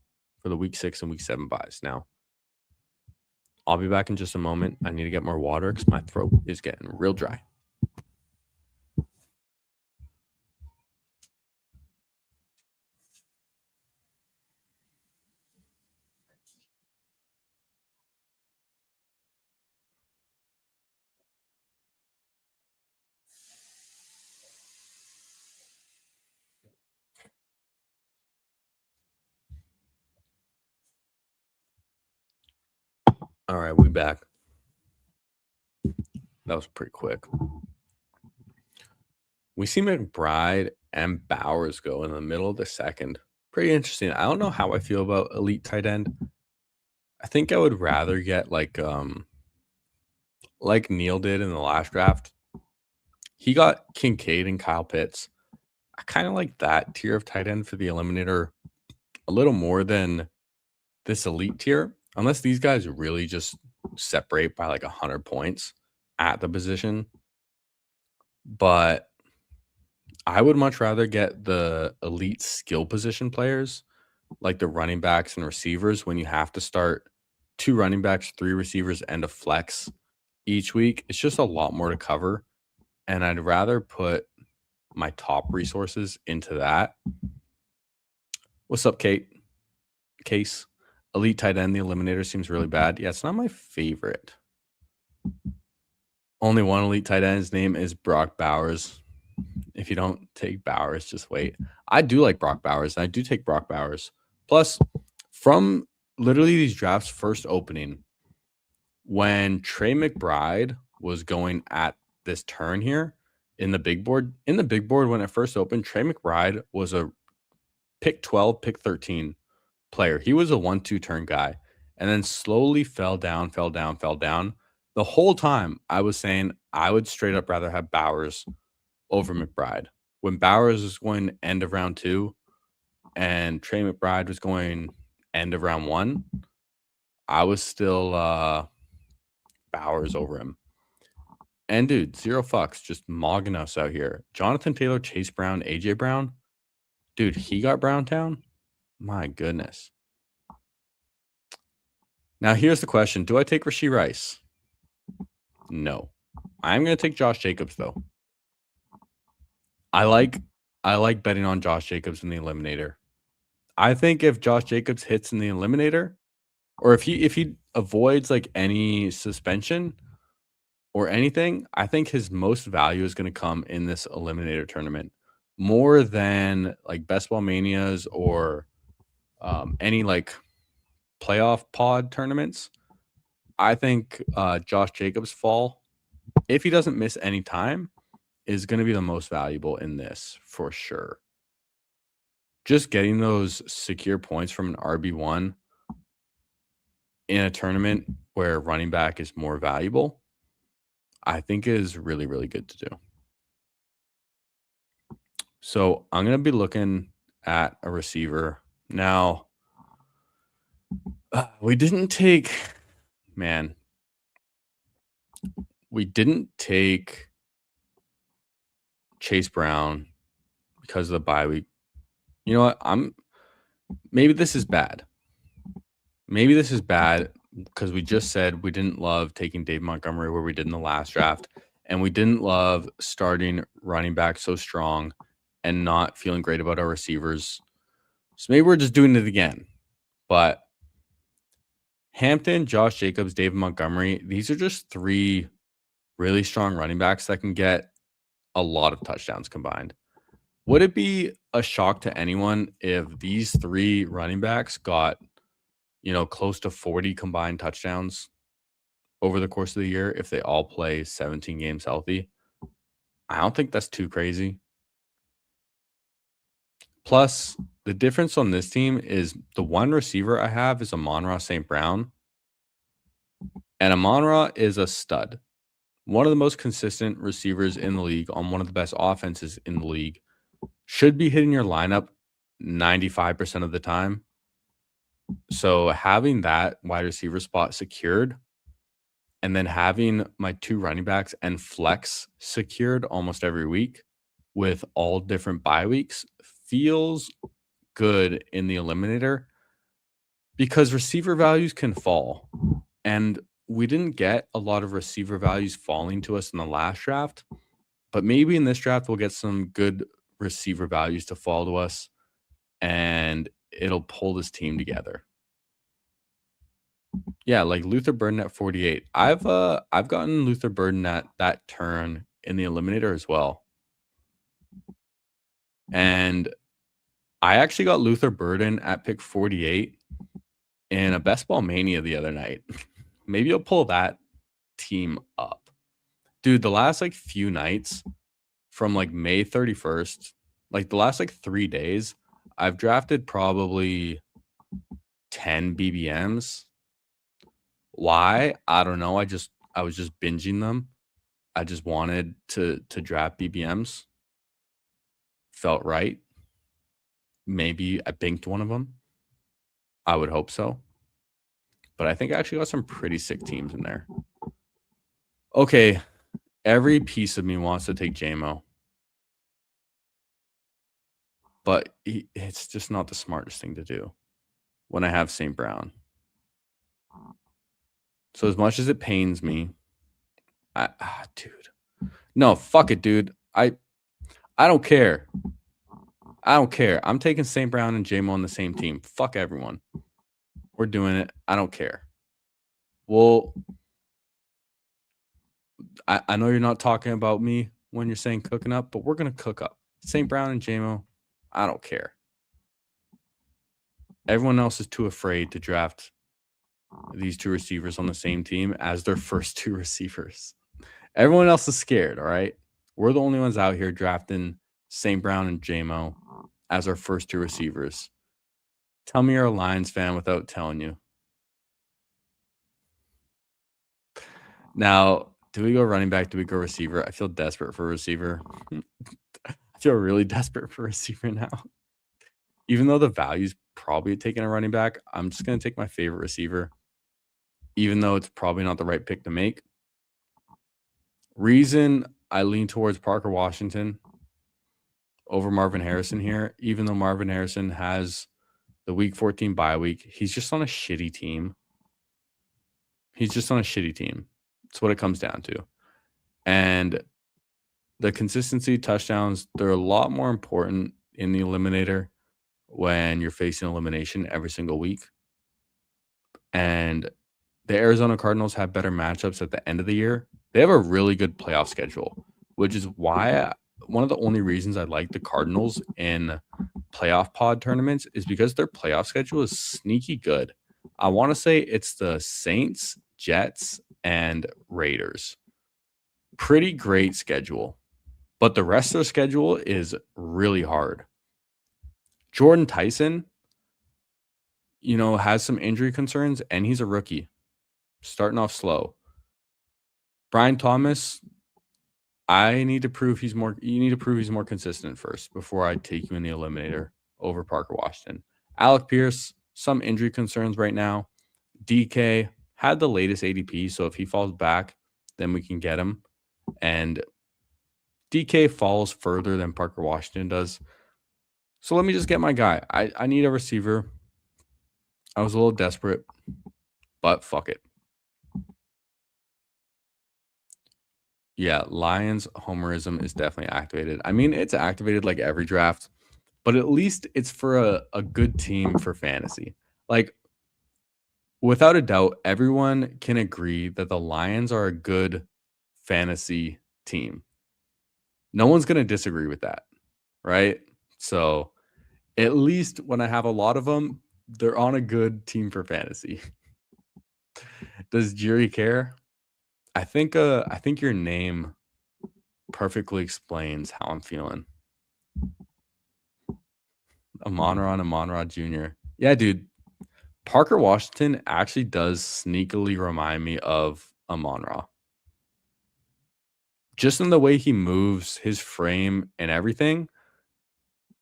for the week 6 and week 7 buys. Now, I'll be back in just a moment. I need to get more water because my throat is getting real dry. All right, we back. That was pretty quick. We see McBride and Bowers go in the middle of the second. Pretty interesting. I don't know how I feel about elite tight end. I think I would rather get like Neil did in the last draft. He got Kincaid and Kyle Pitts. I kind of like that tier of tight end for the eliminator a little more than this elite tier, unless these guys really just separate by like 100 points at the position. But I would much rather get the elite skill position players, like the running backs and receivers, when you have to start 2 running backs, 3 receivers, and a flex each week. It's just a lot more to cover. And I'd rather put my top resources into that. What's up, Kate? Case. Elite tight end, the eliminator seems really bad. Yeah, it's not my favorite. Only one elite tight end. His name is Brock Bowers. If you don't take Bowers, just wait. I do like Brock Bowers. I do take Brock Bowers. Plus, from literally these drafts first opening, when Trey McBride was going at this turn here in the big board, when it first opened, Trey McBride was a pick 12, pick 13 player. He was a 1-2 turn guy and then slowly fell down. The whole time I was saying I would straight up rather have Bowers over McBride. When Bowers was going end of round 2 and Trey McBride was going end of round 1, I was still Bowers over him. And dude, zero fucks, just mogging us out here. Jonathan Taylor, Chase Brown, AJ Brown. Dude, he got Browntown. My goodness. Now here's the question. Do I take Rashee Rice? No. I'm going to take Josh Jacobs, though. I like betting on Josh Jacobs in the eliminator. I think if Josh Jacobs hits in the eliminator, or if he avoids like any suspension or anything, I think his most value is going to come in this eliminator tournament more than like Best Ball Manias or any like playoff pod tournaments. I think Josh Jacobs' fall, if he doesn't miss any time, is going to be the most valuable in this for sure. Just getting those secure points from an RB1 in a tournament where running back is more valuable, I think is really, really good to do. So I'm going to be looking at a receiver. Now, we didn't take Chase Brown because of the bye week. You know what? Maybe this is bad. Because we just said we didn't love taking Dave Montgomery where we did in the last draft, and we didn't love starting running back so strong and not feeling great about our receivers. So maybe we're just doing it again. But Hampton, Josh Jacobs, David Montgomery, these are just 3 really strong running backs that can get a lot of touchdowns combined. Would it be a shock to anyone if these 3 running backs got, close to 40 combined touchdowns over the course of the year if they all play 17 games healthy? I don't think that's too crazy. Plus, the difference on this team is the one receiver I have is Amon-Ra St. Brown. And Amon-Ra is a stud. One of the most consistent receivers in the league on one of the best offenses in the league. Should be hitting your lineup 95% of the time. So having that wide receiver spot secured and then having my 2 running backs and flex secured almost every week with all different bye weeks feels good in the eliminator. because receiver values can fall. And we didn't get a lot of receiver values falling to us in the last draft, but maybe in this draft we'll get some good receiver values to fall to us and it'll pull this team together. Yeah, like Luther Burden at 48. I've gotten Luther Burden at that turn in the eliminator as well. And I actually got Luther Burden at pick 48 in a Best Ball Mania the other night. Maybe I'll pull that team up. Dude, the last like few nights from like May 31st, like the last like 3 days, I've drafted probably 10 BBMs. Why? I don't know. I was just binging them. I just wanted to draft BBMs. Felt right. Maybe I binked one of them. I would hope so. But I think I actually got some pretty sick teams in there. Okay, every piece of me wants to take JMO. But it's just not the smartest thing to do when I have St. Brown. So as much as it pains me, dude. No, fuck it, dude. I don't care. I don't care. I'm taking St. Brown and JMO on the same team. Fuck everyone. We're doing it. I don't care. Well, I know you're not talking about me when you're saying cooking up, but we're going to cook up. St. Brown and JMO, I don't care. Everyone else is too afraid to draft these two receivers on the same team as their first two receivers. Everyone else is scared, all right? We're the only ones out here drafting St. Brown and JMO as our first two receivers. Tell me you're a Lions fan without telling you. Now, do we go running back? Do we go receiver? I feel desperate for a receiver. I feel really desperate for a receiver now. Even though the value's probably taking a running back, I'm just going to take my favorite receiver, even though it's probably not the right pick to make. Reason I lean towards Parker Washington over Marvin Harrison here, even though Marvin Harrison has the week 14 bye week, he's just on a shitty team. That's what it comes down to. And the consistency touchdowns, they're a lot more important in the eliminator when you're facing elimination every single week. And the Arizona Cardinals have better matchups at the end of the year. They have a really good playoff schedule, which is why one of the only reasons I like the Cardinals in playoff pod tournaments is because their playoff schedule is sneaky good. I want to say it's the Saints, Jets, and Raiders. Pretty great schedule, but the rest of the schedule is really hard. Jordan Tyson, has some injury concerns, and he's a rookie, starting off slow. Brian Thomas, you need to prove he's more consistent first before I take you in the eliminator over Parker Washington. Alec Pierce, some injury concerns right now. DK had the latest ADP, so if he falls back, then we can get him. And DK falls further than Parker Washington does. So let me just get my guy. I need a receiver. I was a little desperate, but fuck it. Yeah, Lions homerism is definitely activated. I mean, it's activated like every draft, but at least it's for a good team for fantasy. Like, without a doubt, everyone can agree that the Lions are a good fantasy team. No one's going to disagree with that, right? So at least when I have a lot of them, they're on a good team for fantasy. Does Jerry care? I think your name perfectly explains how I'm feeling. Amon-Ra Jr. Yeah, dude. Parker Washington actually does sneakily remind me of Amon-Ra. Just in the way he moves, his frame, and everything.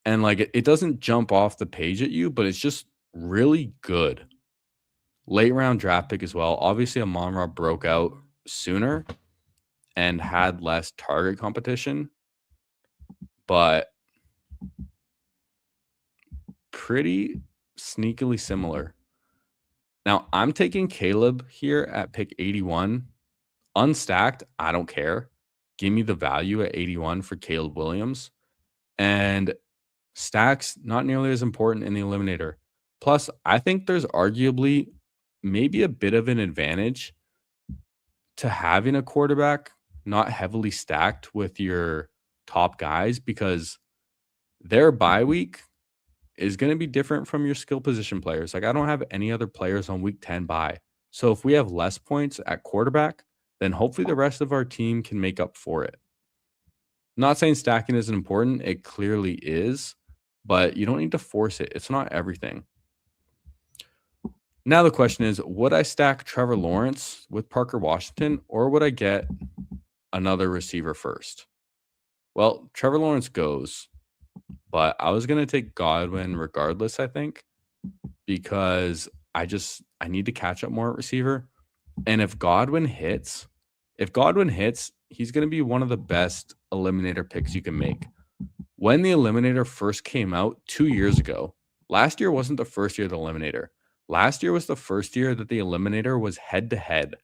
And like it doesn't jump off the page at you, but it's just really good. Late round draft pick as well. Obviously, Amon-Ra broke out sooner and had less target competition, but pretty sneakily similar. Now, I'm taking Caleb here at pick 81. Unstacked, I don't care. Give me the value at 81 for Caleb Williams. And stacks, not nearly as important in the eliminator. Plus, I think there's arguably maybe a bit of an advantage to having a quarterback not heavily stacked with your top guys because their bye week is going to be different from your skill position players. Like, I don't have any other players on week 10 bye. So if we have less points at quarterback, then hopefully the rest of our team can make up for it. Not saying stacking isn't important, it clearly is, but you don't need to force it. It's not everything. Now the question is, would I stack Trevor Lawrence with Parker Washington, or would I get another receiver first? Well, Trevor Lawrence goes, but I was going to take Godwin regardless, I think, because I need to catch up more at receiver. And if Godwin hits, he's going to be one of the best eliminator picks you can make. When the eliminator first came out 2 years ago, last year wasn't the first year of the eliminator. Last year was the first year that the eliminator was head to head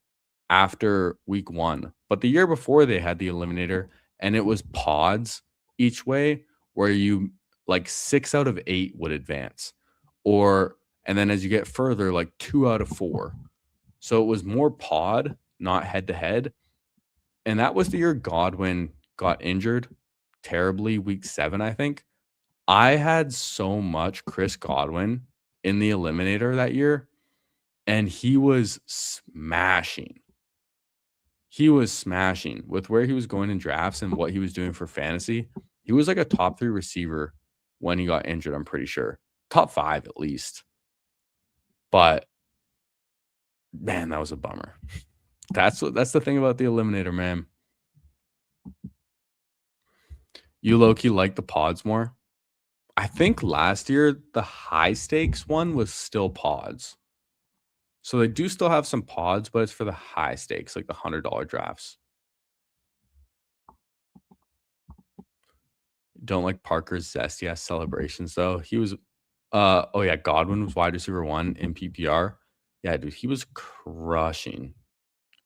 after week 1. But the year before they had the eliminator and it was pods each way where you like 6 out of 8 would advance. And then as you get further, like 2 out of 4. So it was more pod, not head to head. And that was the year Godwin got injured terribly, week 7, I think. I had so much Chris Godwin in the eliminator that year, and he was smashing. He was smashing with where he was going in drafts and what he was doing for fantasy. He was like a top 3 receiver when he got injured, I'm pretty sure. Top 5 at least. But man, that was a bummer. That's the thing about the eliminator, man. You low-key like the pods more? I think last year the high stakes one was still pods. So they do still have some pods, but it's for the high stakes, like the $100 drafts. Don't like Parker's zesty ass celebrations though. He was Godwin was wide receiver 1 in PPR. Yeah, dude, he was crushing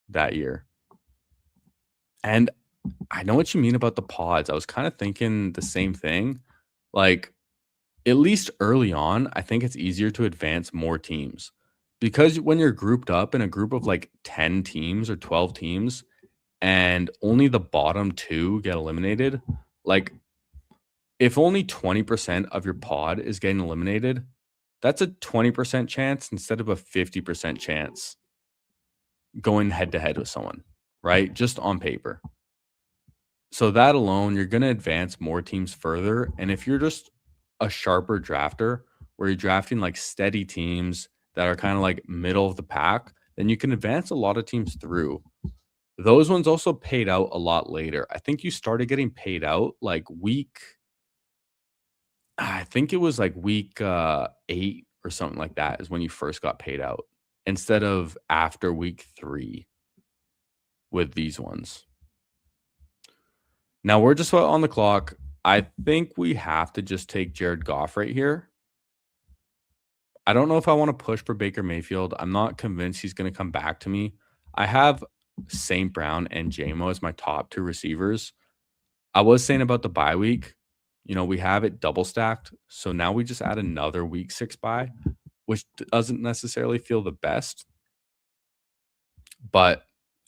that year. And I know what you mean about the pods. I was kind of thinking the same thing. Like, at least early on, I think it's easier to advance more teams because when you're grouped up in a group of like 10 teams or 12 teams and only the bottom 2 get eliminated, like if only 20% of your pod is getting eliminated, that's a 20% chance instead of a 50% chance going head to head with someone, right? Just on paper. So that alone, you're going to advance more teams further. And if you're just a sharper drafter where you're drafting like steady teams that are kind of like middle of the pack, then you can advance a lot of teams through. Those ones also paid out a lot later. I think you started getting paid out like week 8 or something like that is when you first got paid out instead of after week 3 with these ones. Now we're just about on the clock. I think we have to just take Jared Goff right here. I don't know if I want to push for Baker Mayfield. I'm not convinced he's going to come back to me. I have St. Brown and JMO as my top 2 receivers. I was saying about the bye week, we have it double stacked. So now we just add another week 6 bye, which doesn't necessarily feel the best. But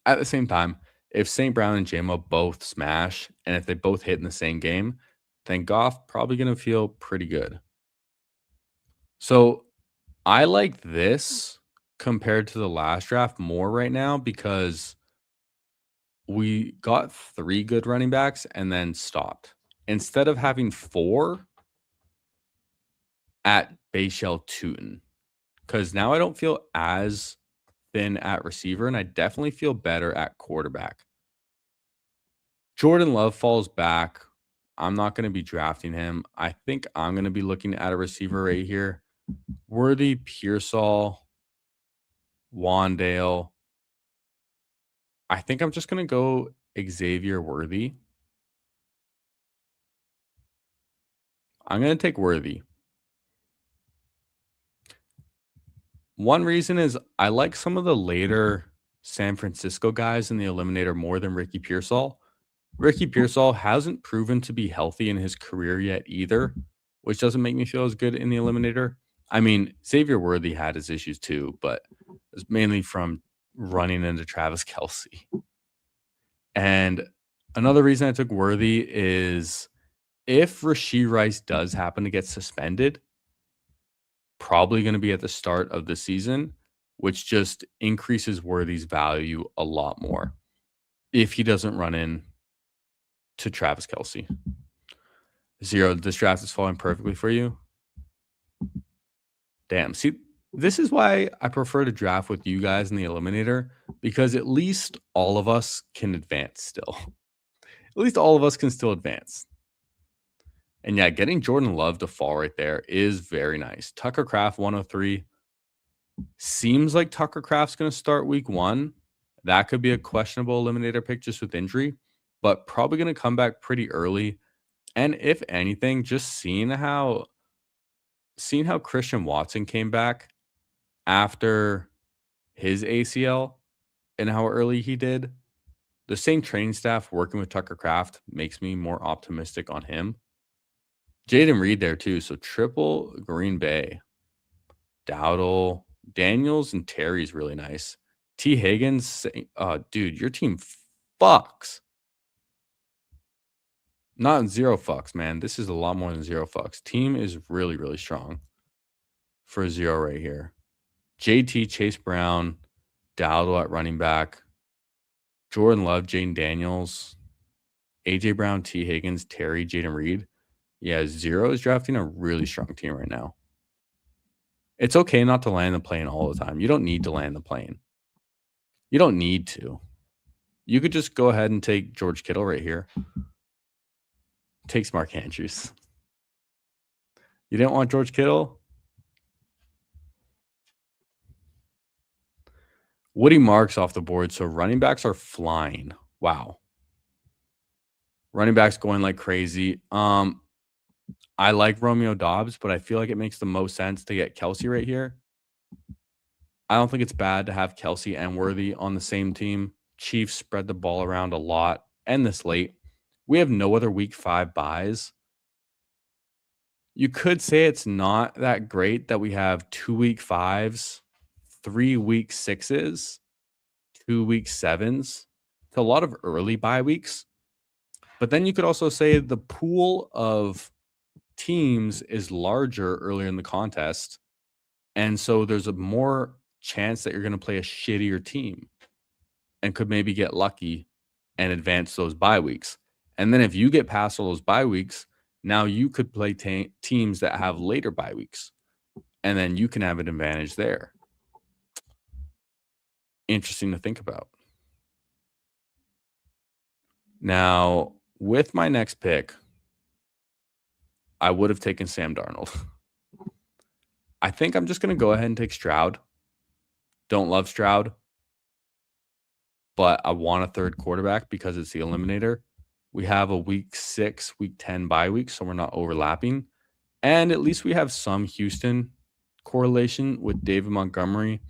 at the same time, if St. Brown and JMO both smash, and if they both hit in the same game, then Goff probably going to feel pretty good. So I like this compared to the last draft more right now because we got 3 good running backs and then stopped. Instead of having 4 at Bayshell Tootin, because now I don't feel as thin at receiver, and I definitely feel better at quarterback. Jordan Love falls back. I'm not going to be drafting him. I think I'm going to be looking at a receiver right here. Worthy, Pearsall, Wandale. I think I'm just going to go Xavier Worthy. I'm going to take Worthy. One reason is I like some of the later San Francisco guys in the Eliminator more than Ricky Pearsall. Ricky Pearsall hasn't proven to be healthy in his career yet either, which doesn't make me feel as good in the Eliminator. I mean, Xavier Worthy had his issues too, but it's mainly from running into Travis Kelsey. And another reason I took Worthy is if Rashee Rice does happen to get suspended, probably going to be at the start of the season, which just increases Worthy's value a lot more if he doesn't run in to Travis Kelsey. Zero, this draft is falling perfectly for you. Damn. See, this is why I prefer to draft with you guys in the Eliminator, because at least all of us can advance still. At least all of us can still advance. And yeah, getting Jordan Love to fall right there is very nice. Tucker Kraft 103. Seems like Tucker Kraft's going to start week 1. That could be a questionable Eliminator pick just with injury, but probably going to come back pretty early. And if anything, just seeing how Christian Watson came back after his ACL and how early he did, the same training staff working with Tucker Kraft makes me more optimistic on him. Jaden Reed there too. So triple Green Bay. Dowdle, Daniels, and Terry's really nice. T. Higgins, dude, your team fucks. Not zero fucks, man. This is a lot more than zero fucks. Team is really, really strong for zero right here. JT, Chase Brown, Dowdle at running back, Jordan Love, Jaden Daniels, AJ Brown, T. Higgins, Terry, Jaden Reed. Yeah, zero is drafting a really strong team right now. It's okay not to land the plane all the time. You don't need to land the plane. You don't need to. You could just go ahead and take George Kittle right here. Takes Mark Andrews. You didn't want George Kittle? Woody Marks off the board. So running backs are flying. Wow. Running backs going like crazy. I like Romeo Dobbs, but I feel like it makes the most sense to get Kelsey right here. I don't think it's bad to have Kelsey and Worthy on the same team. Chiefs spread the ball around a lot, and this late. We have no other week 5 buys. You could say it's not that great that we have 2 week 5s, 3 week 6s, 2 week 7s. It's a lot of early bye weeks. But then you could also say the pool of teams is larger earlier in the contest. And so there's a more chance that you're going to play a shittier team and could maybe get lucky and advance those bye weeks. And then if you get past all those bye weeks, now you could play teams that have later bye weeks. And then you can have an advantage there. Interesting to think about. Now, with my next pick, I would have taken Sam Darnold. I think I'm just going to go ahead and take Stroud. Don't love Stroud, but I want a third quarterback because it's the Eliminator. We have a week 6, week 10 bye week, so we're not overlapping. And at least we have some Houston correlation with David Montgomery.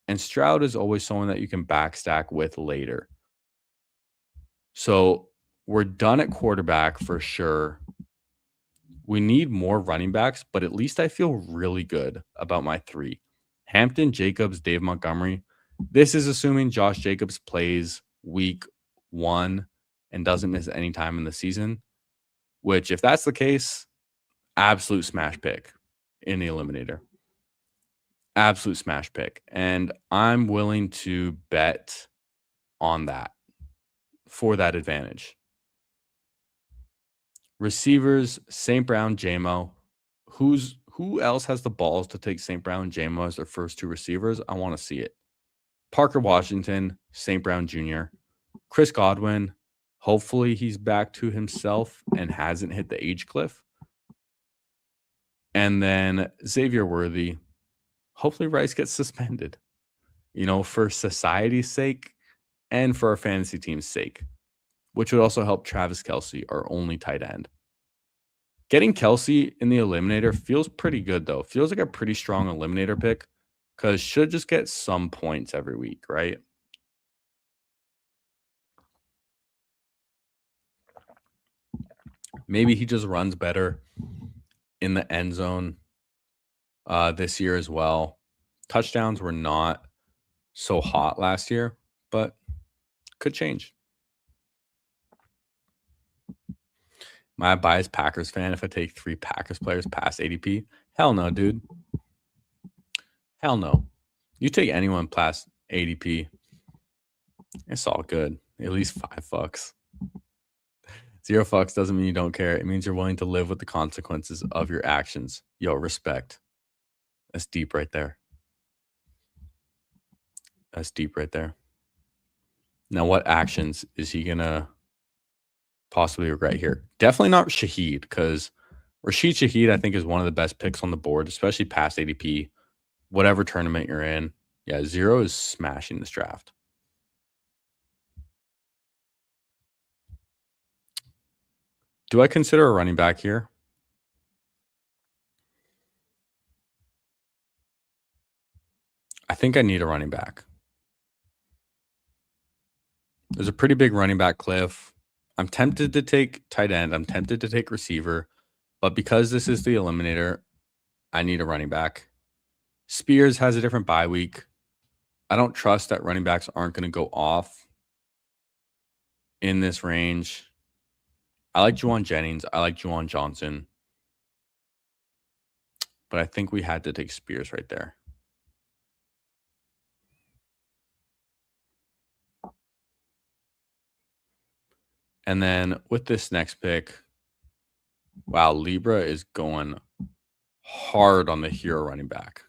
And Stroud is always someone that you can backstack with later. So we're done at quarterback for sure. We need more running backs, but at least I feel really good about my 3. Hampton, Jacobs, Dave Montgomery. This is assuming Josh Jacobs plays week 1 and doesn't miss any time in the season, which if that's the case, absolute smash pick in the Eliminator. Absolute smash pick. And I'm willing to bet on that for that advantage. Receivers, St. Brown, JMO. Who else has the balls to take St. Brown and JMO as their first 2 receivers? I want to see it. Parker Washington, St. Brown Jr., Chris Godwin. Hopefully he's back to himself and hasn't hit the age cliff. And then Xavier Worthy. Hopefully Rice gets suspended, for society's sake and for our fantasy team's sake, which would also help Travis Kelsey, our only tight end. Getting Kelsey in the Eliminator feels pretty good, though. Feels like a pretty strong Eliminator pick because should just get some points every week, right? Maybe he just runs better in the end zone this year as well. Touchdowns were not so hot last year, but could change. Am I a biased Packers fan if I take 3 Packers players past ADP? Hell no, dude. Hell no. You take anyone past ADP, it's all good. At least $5. $0 doesn't mean you don't care. It means you're willing to live with the consequences of your actions. Yo, respect. That's deep right there. That's deep right there. Now, what actions is he going to possibly regret here? Definitely not Shaheed, because Rashid Shaheed, I think, is one of the best picks on the board, especially past ADP. Whatever tournament you're in. Yeah, 0 is smashing this draft. Do I consider a running back here? I think I need a running back. There's a pretty big running back cliff. I'm tempted to take tight end. I'm tempted to take receiver. But because this is the eliminator, I need a running back. Spears has a different bye week. I don't trust that running backs aren't going to go off in this range. I like Juwan Jennings. I like Juwan Johnson. But I think we had to take Spears right there. And then with this next pick, wow, Libra is going hard on the hero running back.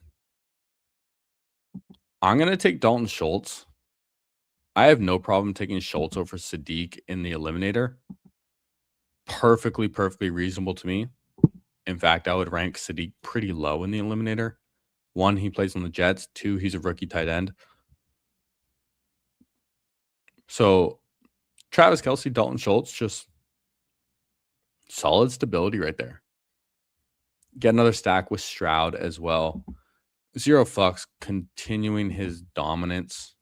I'm going to take Dalton Schultz. I have no problem taking Schultz over Sadiq in the eliminator. Perfectly reasonable to me. In fact, I would rank Sadiq pretty low in the eliminator. 1, he plays on the Jets. 2, he's a rookie tight end. So Travis Kelce, Dalton Schultz, just solid stability right there. Get another stack with Stroud as well. $0, continuing his dominance.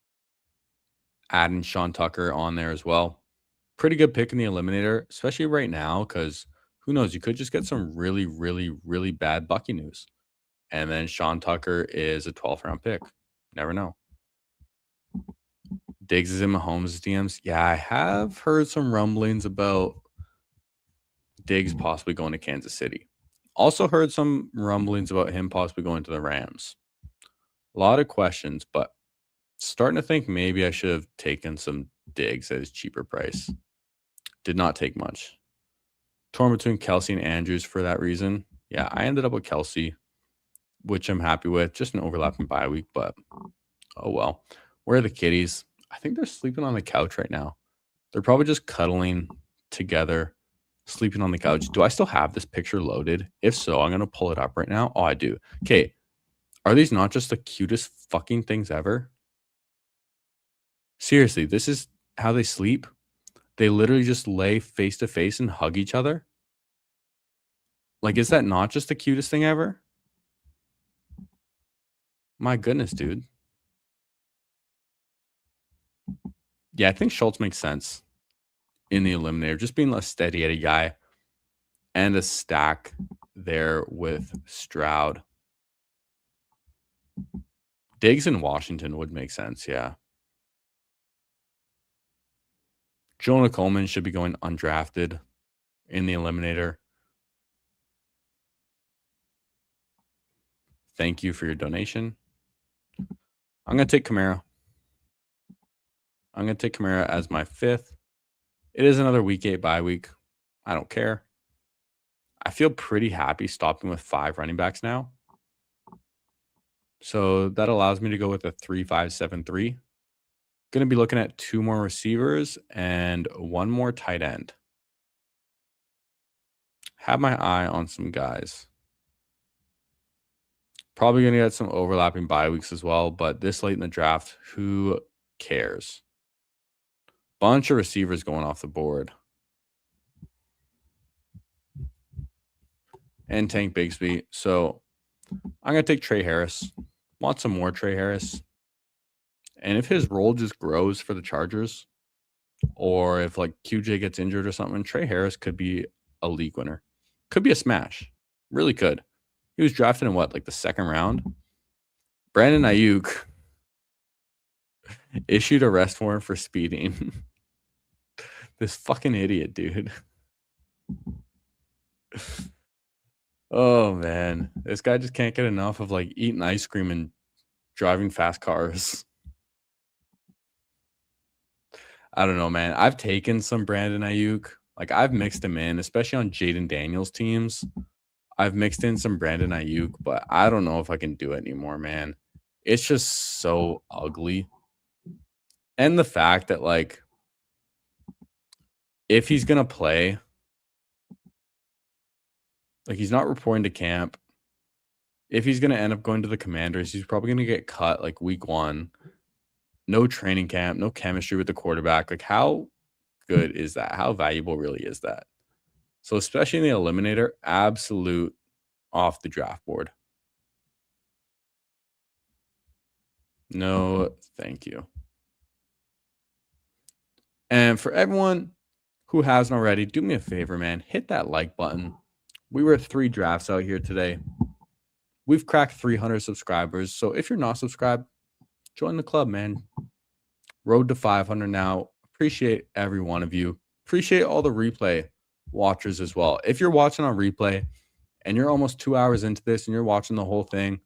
Adding Sean Tucker on there as well. Pretty good pick in the eliminator, especially right now, because who knows? You could just get some really bad Bucky news. And then Sean Tucker is a 12th round pick. Never know. Diggs is in Mahomes' DMs. Yeah, I have heard some rumblings about Diggs possibly going to Kansas City. Also heard some rumblings about him possibly going to the Rams. A lot of questions, but starting to think maybe I should have taken some Diggs at his cheaper price. Did not take much. Torn between Kelce and Andrews for that reason. Yeah, I ended up with Kelce, which I'm happy with. Just an overlapping bye week, but oh well. Where are the kitties? I think they're sleeping on the couch right now. They're probably just cuddling together, sleeping on the couch. Do I still have this picture loaded? If so, I'm going to pull it up right now. Oh, I do. Okay. Are these not just the cutest fucking things ever? Seriously, this is how they sleep? They literally just lay face to face and hug each other? Like, is that not just the cutest thing ever? My goodness, dude. Yeah, I think Schultz makes sense in the eliminator. Just being less steady at a guy and a stack there with Stroud. Diggs in Washington would make sense, yeah. Jonah Coleman should be going undrafted in the eliminator. Thank you for your donation. I'm going to take Kamara. I'm going to take Kamara as my 5th. It is another week 8 bye week. I don't care. I feel pretty happy stopping with 5 running backs now. So that allows me to go with a 3-5-7-3. Going to be looking at 2 more receivers and 1 more tight end. Have my eye on some guys. Probably going to get some overlapping bye weeks as well, but this late in the draft, who cares? Bunch of receivers going off the board. And Tank Bigsby. So I'm going to take Trey Harris Want some more Trey Harris. And if his role just grows for the Chargers, or if like QJ gets injured or something, Trey Harris could be a league winner. Could be a smash. Really could. He was drafted in what, like the second round? Brandon Ayuk issued a arrest warrant for speeding. This fucking idiot, dude. Oh man, this guy just can't get enough of like eating ice cream and driving fast cars. I don't know, man. I've taken some Brandon Ayuk. Like I've mixed him in, especially on Jaden Daniels teams. I've mixed in some Brandon Ayuk, but I don't know if I can do it anymore, man. It's just so ugly. And the fact that like if he's gonna play, like he's not reporting to camp. If he's gonna end up going to the Commanders, he's probably gonna get cut like week 1. No training camp, no chemistry with the quarterback. Like how good is that? How valuable really is that? So especially in the eliminator, absolute off the draft board. No, thank you. And for everyone who hasn't already, do me a favor, man. Hit that like button. We were 3 drafts out here today. We've cracked 300 subscribers. So if you're not subscribed, join the club, man. Road to 500 now. Appreciate every one of you. Appreciate all the replay watchers as well. If you're watching on replay and you're almost 2 hours into this and you're watching the whole thing,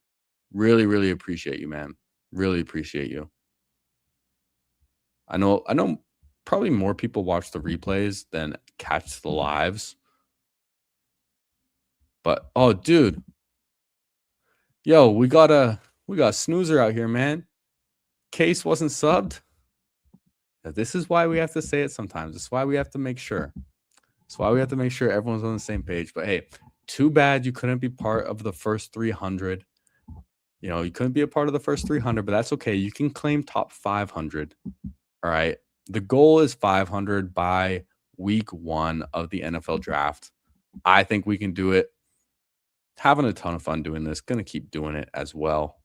really, really appreciate you, man. Really appreciate you. I know probably more people watch the replays than catch the lives. But oh, dude. Yo, we got a snoozer out here, man. Case wasn't subbed. This is why we have to say it sometimes. This is why we have to make sure. That's why we have to make sure everyone's on the same page. But hey, too bad you couldn't be part of the first 300. You know, you couldn't be a part of the first 300, but that's okay. You can claim top 500. All right. The goal is 500 by week 1 of the NFL draft. I think we can do it. Having a ton of fun doing this. Going to keep doing it as well.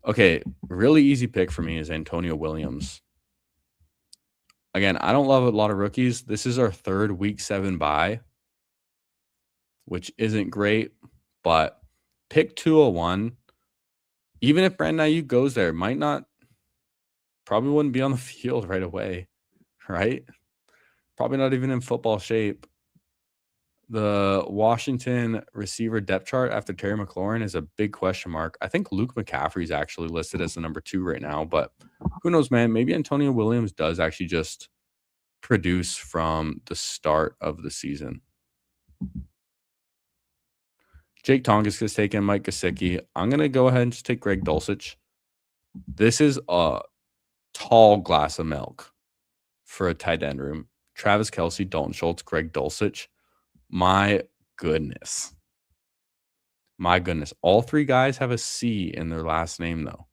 Okay, really easy pick for me is Antonio Williams. Again, I don't love a lot of rookies. This is our 3rd week 7 bye, which isn't great, but pick 201. Even if Brandon Ayuk goes there, probably wouldn't be on the field right away, right? Probably not even in football shape. The Washington receiver depth chart after Terry McLaurin is a big question mark. I think Luke McCaffrey is actually listed as the number 2 right now, but who knows, man? Maybe Antonio Williams does actually just produce from the start of the season. Jake Tonkus has taken Mike Gesicki. I'm going to go ahead and just take Greg Dulcich. This is a tall glass of milk for a tight end room. Travis Kelce, Dalton Schultz, Greg Dulcich. My goodness. My goodness. All 3 guys have a C in their last name, though.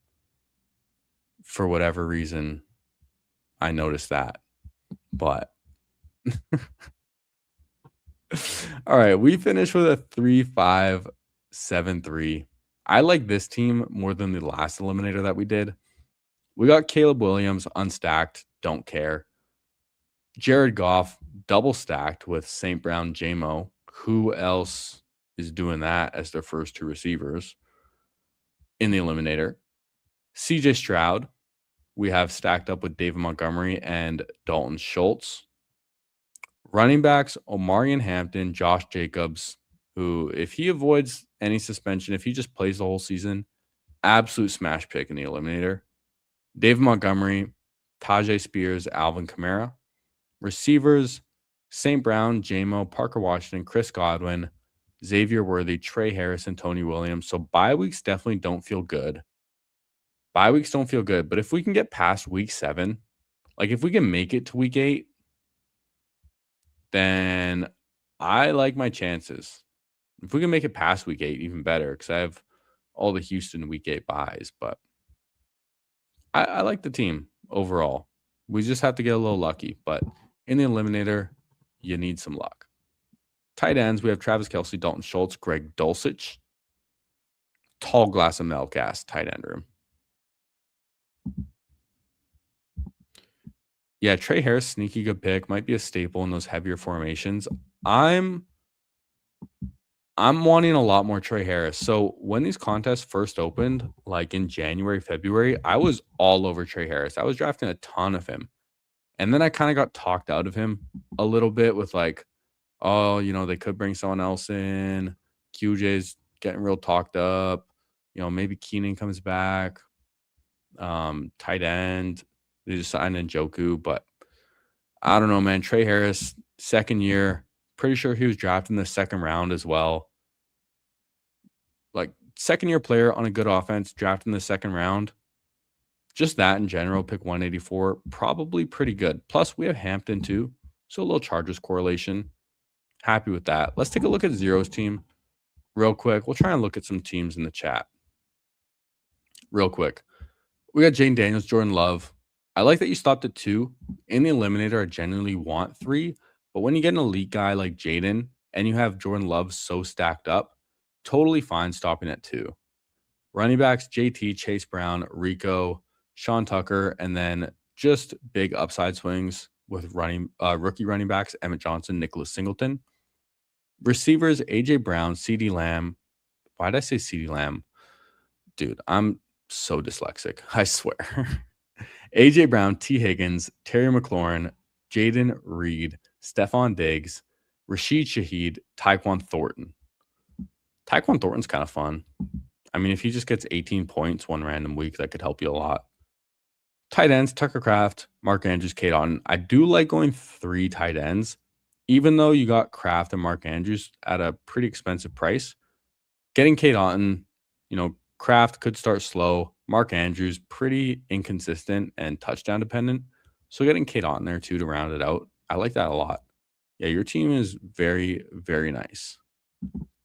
For whatever reason, I noticed that. But all right, we finished with a 3-5-7-3. I like this team more than the last eliminator that we did. We got Caleb Williams unstacked, don't care. Jared Goff double stacked with St. Brown, J-Mo. Who else is doing that as their first 2 receivers in the eliminator? CJ Stroud, we have stacked up with David Montgomery and Dalton Schultz. Running backs, Omarion Hampton, Josh Jacobs, who, if he avoids any suspension, if he just plays the whole season, absolute smash pick in the eliminator. David Montgomery, Tajay Spears, Alvin Kamara. Receivers, St. Brown, J-Mo, Parker Washington, Chris Godwin, Xavier Worthy, Trey Harris, and Tony Williams. So bye weeks definitely don't feel good. Bye weeks don't feel good. But if we can get past week 7, like if we can make it to week 8, then I like my chances. If we can make it past week 8, even better, because I have all the Houston week 8 buys. But I like the team overall. We just have to get a little lucky. But in the eliminator, you need some luck. Tight ends, we have Travis Kelce, Dalton Schultz, Greg Dulcich. tall glass of milk ass tight end room. Yeah, Trey Harris, sneaky good pick. Might be a staple in those heavier formations. I'm wanting a lot more Trey Harris. So when these contests first opened, like in January, February, I was all over Trey Harris. I was drafting a ton of him. And then I kind of got talked out of him a little bit with like, oh, they could bring someone else in. QJ's getting real talked up. Maybe Keenan comes back. Tight end. They just signed Njoku, but I don't know, man. Trey Harris, second year. Pretty sure he was drafted in the second round as well. Like, second year player on a good offense, drafted in the second round. Just that in general, pick 184, probably pretty good. Plus, we have Hampton too, so a little Chargers correlation. Happy with that. Let's take a look at Zero's team real quick. We'll try and look at some teams in the chat real quick. We got Jane Daniels, Jordan Love. I like that you stopped at 2. In the Eliminator, I genuinely want 3. But when you get an elite guy like Jaden and you have Jordan Love so stacked up, totally fine stopping at 2. Running backs, JT, Chase Brown, Rico, Sean Tucker, and then just big upside swings with rookie running backs, Emmett Johnson, Nicholas Singleton. Receivers, AJ Brown, CeeDee Lamb. Why did I say CeeDee Lamb? Dude, I'm so dyslexic. I swear. AJ Brown, T. Higgins, Terry McLaurin, Jaden Reed, Stephon Diggs, Rashid Shaheed, Tyquan Thornton. Tyquan Thornton's kind of fun. I mean, if he just gets 18 points one random week, that could help you a lot. Tight ends, Tucker Kraft, Mark Andrews, Cade Otton. I do like going 3 tight ends, even though you got Kraft and Mark Andrews at a pretty expensive price. Getting Cade Otton, Kraft could start slow. Mark Andrews, pretty inconsistent and touchdown dependent. So getting Cade Otton there too to round it out, I like that a lot. Yeah, your team is very, very nice.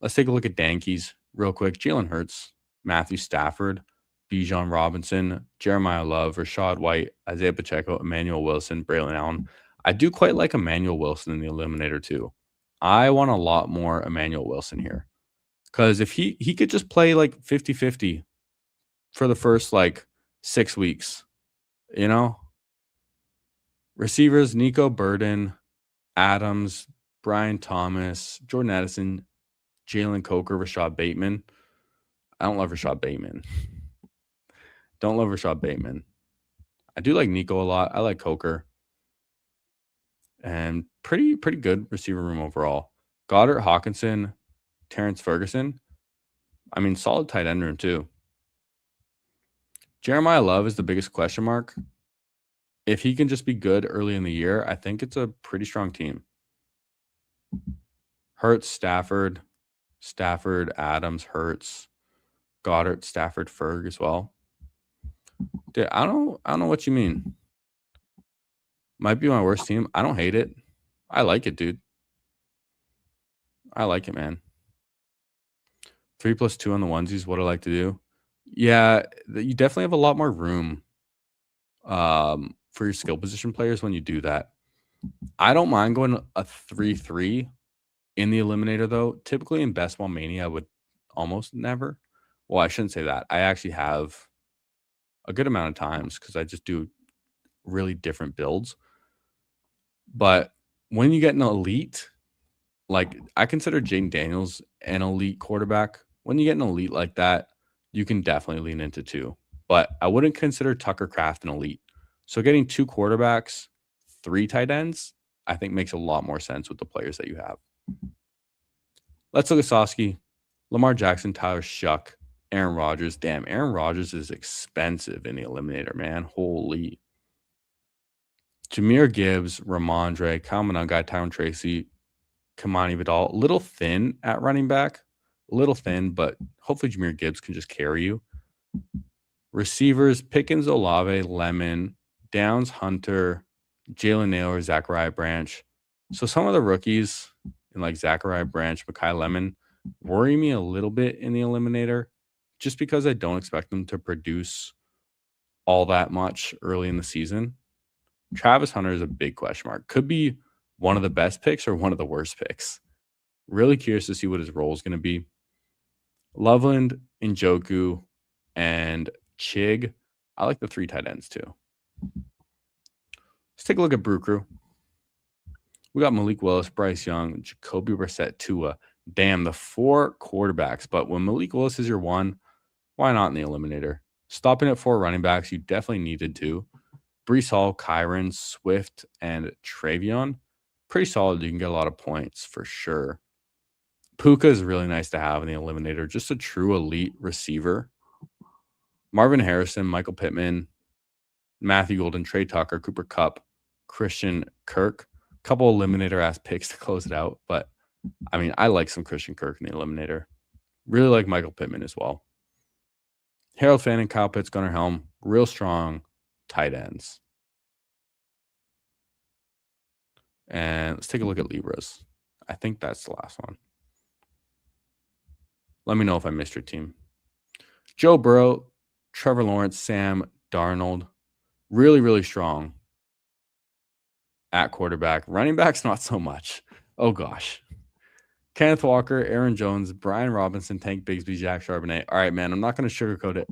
Let's take a look at Dankeys real quick. Jalen Hurts, Matthew Stafford, Bijan Robinson, Jeremiah Love, Rashad White, Isaiah Pacheco, Emmanuel Wilson, Braylon Allen. I do quite like Emmanuel Wilson in the Eliminator too. I want a lot more Emmanuel Wilson here. Because if he could just play like 50-50 for the first like 6 weeks, Receivers, Nico Burden, Adams, Brian Thomas, Jordan Addison, Jalen Coker, Rashad Bateman. I don't love Rashad Bateman. Don't love Rashad Bateman. I do like Nico a lot. I like Coker. And pretty good receiver room overall. Goddard, Hawkinson, Terrence Ferguson. I mean, solid tight end room too. Jeremiah Love is the biggest question mark. If he can just be good early in the year, I think it's a pretty strong team. Hurts, Stafford, Adams, Hurts, Goddard, Stafford, Ferg as well. Dude, I don't know what you mean. Might be my worst team. I don't hate it. I like it, dude. I like it, man. 3+2 on the onesies. What I like to do. Yeah, you definitely have a lot more room for your skill position players when you do that. I don't mind going a 3-3 in the Eliminator, though. Typically in Best Ball Mania, I would almost never. Well, I shouldn't say that. I actually have a good amount of times because I just do really different builds. But when you get an elite, like I consider Jaden Daniels an elite quarterback. When you get an elite like that, you can definitely lean into 2. But I wouldn't consider Tucker Kraft an elite. So getting 2 quarterbacks, 3 tight ends, I think makes a lot more sense with the players that you have. Let's look at Sosky, Lamar Jackson, Tyler Shuck, Aaron Rodgers. Damn, Aaron Rodgers is expensive in the Eliminator, man. Holy. Jahmyr Gibbs, Ramondre, Kyle Monangai, Tyron Tracy, Kamani Vidal. A little thin at running back. A little thin, but hopefully Jahmyr Gibbs can just carry you. Receivers, Pickens, Olave, Lemon, Downs, Hunter, Jalen Naylor, Zachariah Branch. So some of the rookies in like Zachariah Branch, Mekhi Lemon worry me a little bit in the Eliminator just because I don't expect them to produce all that much early in the season. Travis Hunter is a big question mark. Could be one of the best picks or one of the worst picks. Really curious to see what his role is going to be. Loveland, Njoku, and Chig. I like the 3 tight ends too. Let's take a look at Brew Crew. We got Malik Willis, Bryce Young, Jacoby Brissett, Tua. Damn, the 4 quarterbacks. But when Malik Willis is your 1, why not in the eliminator? Stopping at 4 running backs, you definitely needed to. Brees Hall, Kyron, Swift, and Travion. Pretty solid. You can get a lot of points for sure. Puka is really nice to have in the eliminator. Just a true elite receiver. Marvin Harrison, Michael Pittman, Matthew Golden, Trey Tucker, Cooper Kupp, Christian Kirk. Couple eliminator-ass picks to close it out. But, I mean, I like some Christian Kirk in the eliminator. Really like Michael Pittman as well. Harold Fanning, Kyle Pitts, Gunnar Helm. Real strong tight ends. And let's take a look at Libras. I think that's the last one. Let me know if I missed your team. Joe Burrow, Trevor Lawrence, Sam Darnold. Really, really strong at quarterback. Running backs, not so much. Oh, gosh. Kenneth Walker, Aaron Jones, Brian Robinson, Tank Bigsby, Zach Charbonnet. All right, man, I'm not going to sugarcoat it.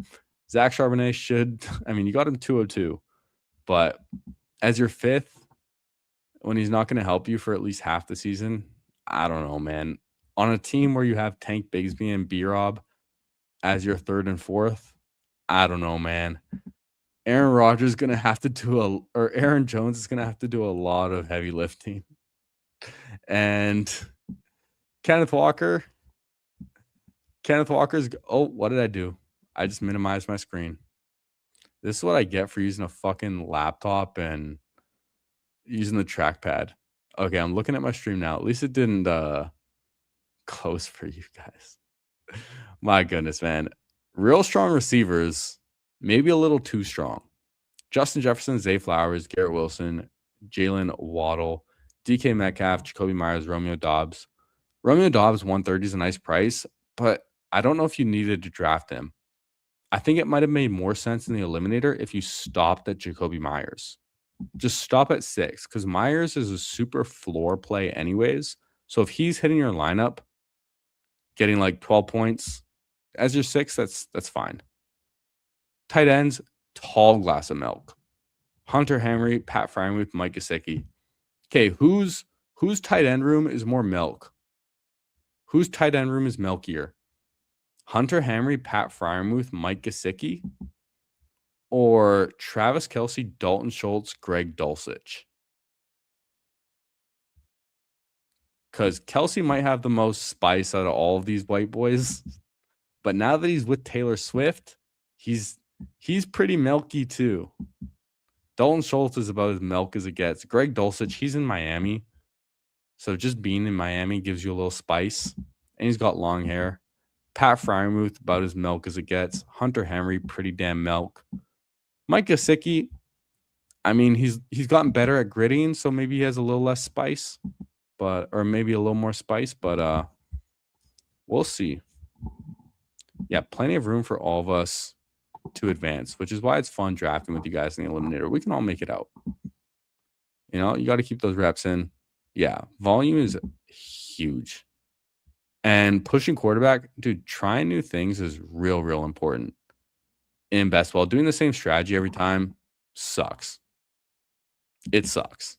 Zach Charbonnet should, I mean, you got him 202. But as your 5th, when he's not going to help you for at least half the season, I don't know, man. On a team where you have Tank Bigsby and B-Rob as your 3rd and 4th, I don't know, man. Aaron Rodgers is going to have to do Aaron Jones is going to have to do a lot of heavy lifting. And Kenneth Walker's, oh, what did I do? I just minimized my screen. This is what I get for using a fucking laptop and using the trackpad. Okay, I'm looking at my stream now. At least it didn't close for you guys. My goodness, man. Real strong receivers, maybe a little too strong. Justin Jefferson, Zay Flowers, Garrett Wilson, Jalen Waddle, DK Metcalf, Jacoby Myers, Romeo Dobbs. Romeo Dobbs 130 is a nice price, but I don't know if you needed to draft him. I think it might have made more sense in the eliminator if you stopped at Jacoby Myers. Just stop at 6 because Myers is a super floor play anyways. So if he's hitting your lineup, getting like 12 points as your 6, that's fine. Tight ends, tall glass of milk. Hunter Henry, Pat Freiermuth, Mike Gesicki. Okay, whose tight end room is more milk? Whose tight end room is milkier? Hunter Henry, Pat Freiermuth, Mike Gesicki, or Travis Kelce, Dalton Schultz, Greg Dulcich? Because Kelce might have the most spice out of all of these white boys. But now that he's with Taylor Swift, he's pretty milky too. Dalton Schultz is about as milk as it gets. Greg Dulcich, he's in Miami. So just being in Miami gives you a little spice. And he's got long hair. Pat Freiermuth, about as milk as it gets. Hunter Henry, pretty damn milk. Mike Gesicki, I mean, he's gotten better at gritting, so maybe he has a little less spice. Or maybe a little more spice, but we'll see. Yeah, plenty of room for all of us to advance, which is why it's fun drafting with you guys in the eliminator. We can all make it out. You know, you got to keep those reps in. Yeah, volume is huge. And pushing quarterback, dude, trying new things is real, real important in best ball. Doing the same strategy every time sucks. It sucks.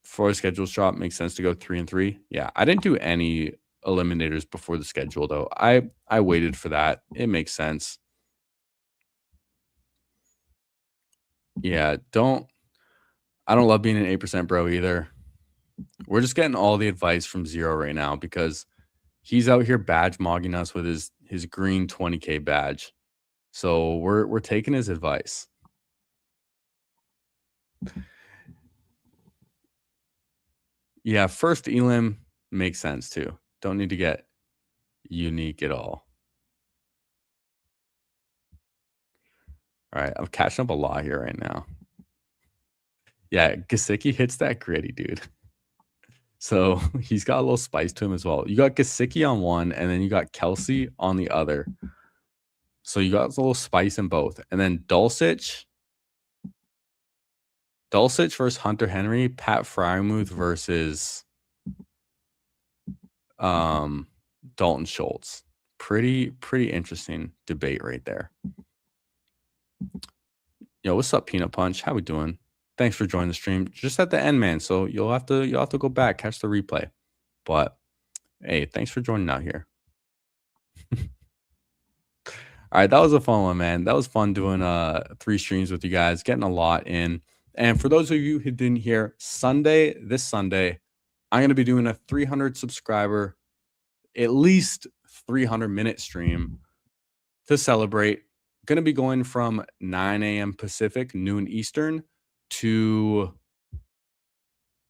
For a schedule drop, makes sense to go 3-3. Yeah, I didn't do any eliminators before the schedule, though. I waited for that. It makes sense. Yeah, I don't love being an 8% bro either. We're just getting all the advice from Zero right now because he's out here badge mogging us with his green 20K badge. So we're taking his advice. Yeah, first elim makes sense too. Don't need to get unique at all. All right, I'm catching up a lot here right now. Yeah, Gesicki hits that gritty, dude. So he's got a little spice to him as well. You got Gesicki on one, and then you got Kelce on the other. So you got a little spice in both. And then Dulcich versus Hunter Henry, Pat Freiermuth versus Dalton Schultz. Pretty interesting debate right there. Yo, what's up, Peanut Punch? How we doing? Thanks for joining the stream. Just at the end, man. So you'll have to go back, catch the replay. But hey, thanks for joining out here. All right, that was a fun one, man. That was fun doing 3 streams with you guys, getting a lot in. And for those of you who didn't hear, this Sunday, I'm going to be doing a 300 subscriber, at least 300-minute stream to celebrate. Going to be going from 9 a.m. Pacific, noon Eastern, to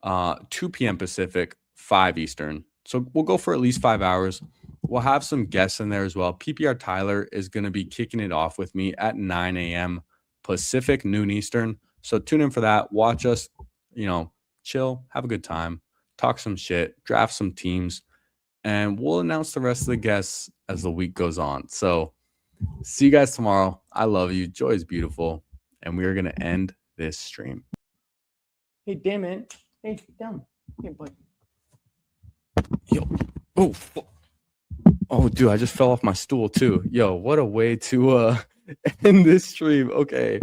2 p.m. Pacific, 5 Eastern. So we'll go for at least 5 hours. We'll have some guests in there as well. PPR Tyler is going to be kicking it off with me at 9 a.m. Pacific, noon Eastern. So tune in for that. Watch us, chill, have a good time, talk some shit, draft some teams, and we'll announce the rest of the guests as the week goes on. So see you guys tomorrow. I love you. Joy is beautiful. And we are going to end this stream. Hey, damn it. Hey, down. Hey, boy. Yo. Oh, dude, I just fell off my stool too. Yo, what a way to end this stream. Okay.